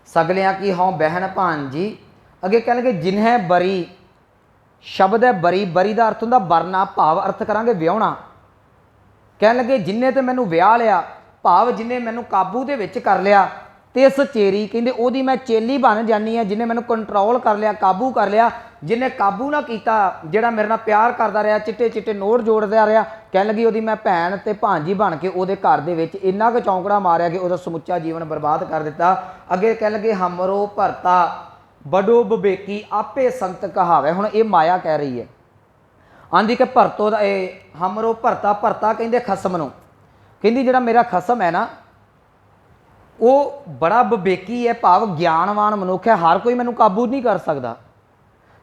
ਸਗਲਿਆਂ ਕੀ ਹਉ ਬਹਿਨ ਭਾਣਜੀ। ਅੱਗੇ ਕਹਿ ਲੱਗੇ ਜਿਨ੍ਹੈ ਬਰੀ, ਸ਼ਬਦ ਹੈ ਬਰੀ, ਬਰੀ ਦਾ ਅਰਥ ਹੁੰਦਾ ਬਰਨਾ, ਭਾਵ ਅਰਥ ਕਰਾਂਗੇ ਵਿਆਹੁਣਾ। ਕਹਿਣ ਲੱਗੇ ਜਿੰਨੇ ਤੇ ਮੈਨੂੰ ਵਿਆਹ ਲਿਆ, ਭਾਵ ਜਿੰਨੇ ਮੈਨੂੰ ਕਾਬੂ ਦੇ ਵਿੱਚ ਕਰ ਲਿਆ, ਤਿਸ ਚੇਰੀ, ਕਹਿੰਦੇ ਉਹਦੀ ਮੈਂ ਚੇਲੀ ਬਣ ਜਾਨੀ ਆ। ਜਿਹਨੇ ਮੈਨੂੰ ਕੰਟਰੋਲ ਕਰ ਲਿਆ, ਕਾਬੂ ਕਰ ਲਿਆ, ਜਿਹਨੇ ਕਾਬੂ ਨਾ ਕੀਤਾ, ਜਿਹੜਾ ਮੇਰੇ ਨਾਲ ਪਿਆਰ ਕਰਦਾ ਰਿਹਾ, ਚਿੱਟੇ ਚਿੱਟੇ ਨੋਟ ਜੋੜਦਾ ਰਿਹਾ, ਕਹਿਣ ਲੱਗੀ ਉਹਦੀ ਮੈਂ ਭੈਣ ਤੇ ਭਾਂਜੀ ਬਣ ਕੇ ਉਹਦੇ ਘਰ ਦੇ ਵਿੱਚ ਇੰਨਾ ਕੁ ਚੌਂਕੜਾ ਮਾਰਿਆ ਕਿ ਉਹਦਾ ਸਮੁੱਚਾ ਜੀਵਨ ਬਰਬਾਦ ਕਰ ਦਿੱਤਾ। ਅੱਗੇ ਕਹਿਣ ਲੱਗੇ ਹਮਰੋ ਭਰਤਾ ਬਡੋ ਵਿਵੇਕੀ ਆਪੇ ਸੰਤ ਕਹਾਵੇ। ਹੁਣ ਇਹ ਮਾਇਆ ਕਹਿ ਰਹੀ ਹੈ, आंदी कि भरतो दा हमरो भरता भरता कहंदे खसम नूं, कहंदी जिहड़ा मेरा खसम है ना वो बड़ा विवेकी है, भाव ज्ञानवान मनुख है, हर कोई मैनू काबू नहीं कर सकता।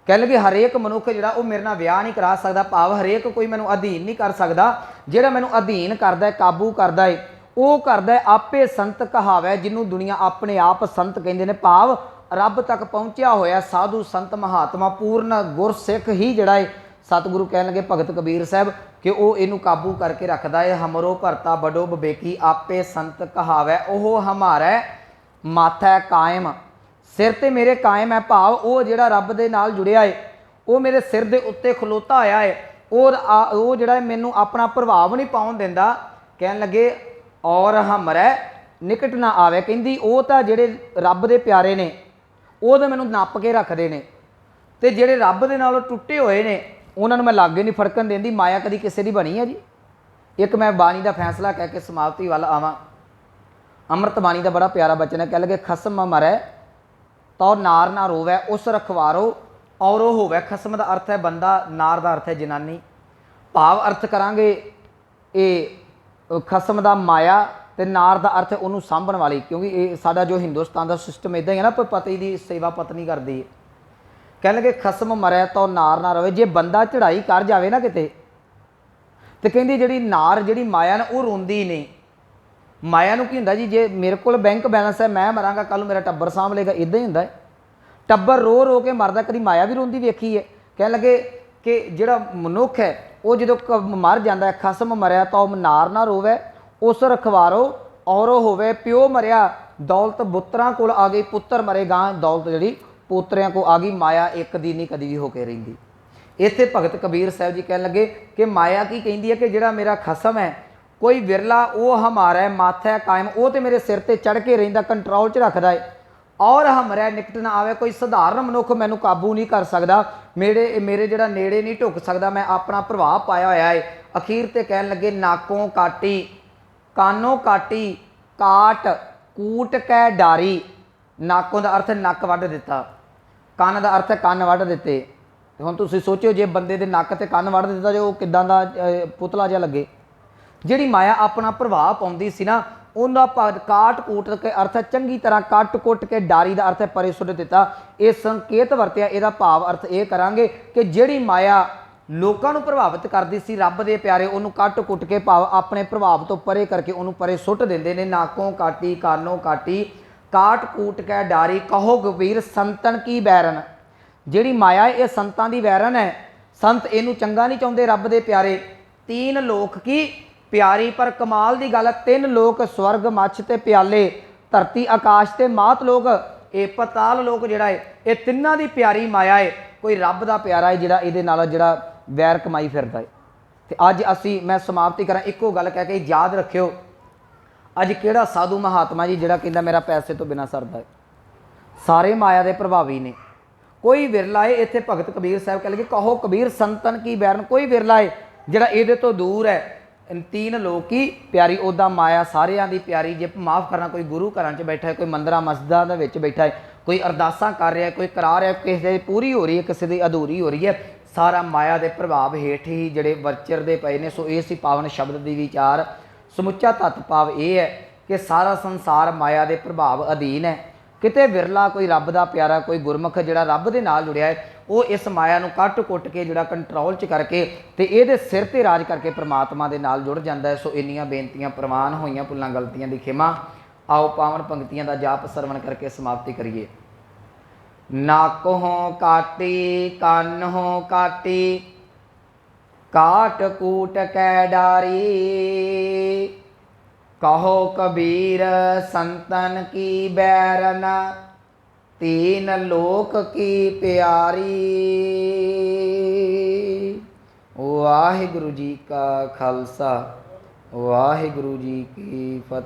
कह लगे हरेक मनुख जिहड़ा वो मेरे नाल विआह नहीं करा सकता, भाव हरेक कोई मैनू अधीन नहीं कर सकता। जिहड़ा मैनू अधीन करदा है, काबू करदा है, वो करदा है आपे संत कहावै, जिन्हों दुनिया अपने आप संत कहंदे ने। भाव रब तक पहुंचिया होया साधु संत महात्मा पूर्ण गुरसिख ही जिहड़ा है सतगुरु कह लगे भगत कबीर साहब कि वो इनू काबू करके रखता है। हमरो भरता बड़ो विवेकी आपे संत कहावै, ओह हमारा माथा कायम, सिर ते मेरे कायम है। भाव वो जिहड़ा रब दे नाल जुड़िया है, वो मेरे सिर दे उत्ते खलोता होया है, और वो जिहड़ा मैनू अपना प्रभाव नहीं पाउण दिंदा। कहन लगे और हमरे निकट ना आवे, कहंदी वो तां जिहड़े रब दे प्यारे ने वो तो मैनू नप के रखते हैं, तो जिहड़े रब दे नालों टुटे हुए ने उन्होंने मैं लागे नहीं फड़कन देंदी। माया कदी किसी की बनी है जी। एक मैं बाणी का फैसला कह के समाप्ति वाल आवां। अमृत बाणी का बड़ा प्यारा बचन है, कह लगे खसम मरै तो नार ना रोवै उस रखवारो और वो होवै। खसम का अर्थ है बंदा, नार का अर्थ है जनानी। भाव अर्थ करांगे ये खसम का माया, तो नार का अर्थ है उन्होंने सांभण वाली, क्योंकि ये साडा जो हिंदुस्तान का सिस्टम इदा ही है ना, पति की सेवा पत्नी करती है। कह लगे खसम मरै तो नार ना रवे, जे बंदा चढ़ाई कर जाए ना किते, तो कहती जी नार जी माया ना वो रोंदी नहीं। माया नूं की हुंदा जी, जे मेरे को बैंक बैलेंस है, मैं मरांगा कल मेरा टब्बर सांभ लेगा, इदा ही हुंदा है। टब्बर रो रो के मरदा, कभी माया भी रोंदी वेखी है। कह लगे कि जिहड़ा मनुख है वो जो मर जाता है, खसम मरिया तो नार ना रोवे उस रखवारो और होवे। प्यो मरिया दौलत पुत्रां कोल आ गई, पुत्र मरे गां दौलत जी पोतरियां को आ गई। माया एक दी नहीं कदी भी होके रहिंदी। इत्थे भगत कबीर साहब जी कह लगे कि माया की कहती है कि जिहड़ा मेरा खसम है कोई विरला वो हमारा है माथा कायम, वो तो मेरे सिर ते चढ़ के रहिंदा, कंट्रोल च रखदा है। और हमारे निकट ना आवे, कोई साधारण मनुख मैनू काबू नहीं कर सकता, मेरे जिहड़ा नेड़े नहीं ढुक सकता, मैं अपना प्रभाव पाया होया है। अखीर ते कहन लगे नाकों काटी कानों काटी काट कूट कै डारी। नाकों का अर्थ नक वढ़ दिता, ਕੰਨ ਦਾ अर्थ है ਕੰਨ ਵੱਢ ਦਿੱਤੇ। ਹੁਣ ਤੁਸੀਂ ਸੋਚਿਓ ਜੇ ਬੰਦੇ ਦੇ ਨੱਕ ਤੇ ਕੰਨ ਵੱਢ ਦਿੱਤਾ, ਜੋ ਕਿੱਦਾਂ ਦਾ ਪੁਤਲਾ ਜਿਹਾ ਲੱਗੇ। ਜਿਹੜੀ ਮਾਇਆ ਆਪਣਾ ਪ੍ਰਭਾਵ ਪਾਉਂਦੀ ਸੀ ਨਾ, ਉਹਦਾ ਕਾਟ ਕੂਟ ਕੇ ਅਰਥ ਹੈ ਚੰਗੀ ਤਰ੍ਹਾਂ ਕੱਟ ਕੁੱਟ ਕੇ, ਡਾਰੀ ਦਾ ਅਰਥ ਹੈ ਪਰੇ ਸੁੱਟ ਦਿੱਤਾ। ਇਹ ਸੰਕੇਤ ਵਰਤਿਆ, ਇਹਦਾ ਭਾਵ ਅਰਥ ਇਹ ਕਰਾਂਗੇ ਕਿ ਜਿਹੜੀ ਮਾਇਆ ਲੋਕਾਂ ਨੂੰ ਪ੍ਰਭਾਵਿਤ ਕਰਦੀ ਸੀ, ਰੱਬ ਦੇ ਪਿਆਰੇ ਉਹਨੂੰ ਕੱਟ ਕੁੱਟ ਕੇ ਭਾਵ ਆਪਣੇ ਪ੍ਰਭਾਵ ਤੋਂ ਪਰੇ ਕਰਕੇ ਉਹਨੂੰ ਪਰੇ ਸੁੱਟ ਦਿੰਦੇ ਨੇ। ਨਾਕੋਂ ਕਾਟੀ ਕਾਨੋਂ ਕਾਟੀ काट कूट कै डारी, कहो कबीर संतन की बैरन। जिहड़ी माया ये संतां दी बैरन है, संत इनू चंगा नहीं चाहुंदे रब दे प्यारे। तीन लोक की प्यारी, पर कमाल दी गल, तीन लोक स्वर्ग मच्छ ते प्याले, धरती आकाश ते मात लोक, ये पताल लोक जिहड़ा है ये तिन्नां दी प्यारी माया है। कोई रब दा प्यारा है जिहड़ा इहदे नाल जिहड़ा वैर कमाई फिरदा है। ते अज असी मैं समाप्ति करां, इक्को गल कह के याद रखियो, अज किहड़ा साधु महात्मा जी जिहड़ा कहंदा मेरा पैसे तो बिना सरदा है, सारे माया के प्रभावी ने। कोई विरला है, इत्थे भगत कबीर साहब कह लगे कहो कबीर संतन की बैरन, कोई विरला है जिहड़ा इहदे तो दूर है। तीन लोक की प्यारी, उदा माया सारियां दी प्यारी। जे माफ़ करना, कोई गुरु घरां च बैठा है, कोई मंदिरां मस्जिदां दे विच बैठा है, कोई अरदासां कर रहा है, कोई करा रहा है, किसी दी पूरी हो रही है, किसी दी अधूरी हो रही है, सारा माया के प्रभाव हेठ ही जिहड़े वरचरदे पए ने। सो इस पावन शब्द दी विचार समुचा तत्त भाव यह है कि सारा संसार माया के प्रभाव अधीन है। किते विरला कोई रब का प्यारा, कोई गुरमुख जिहड़ा रब दे नाल जुड़िया है, वो इस माया नूं कट कुट के जिहड़ा कंट्रोल च करके ते इहदे सिर ते राज करके परमात्मा दे नाल जुड़ जांदा है। सो इन्नियां बेनतियां प्रवान होईयां भुल्लां गलतियां दी खिमा। आओ पावन पंक्तियां दा जाप सरवण करके समाप्ति करिए। नाकों काटी कानों काटी काट कूट कै डारी, कहो कबीर संतन की बैरन, तीन लोक की प्यारी। वाहिगुरु जी का खालसा, वाहिगुरु जी की फतेह।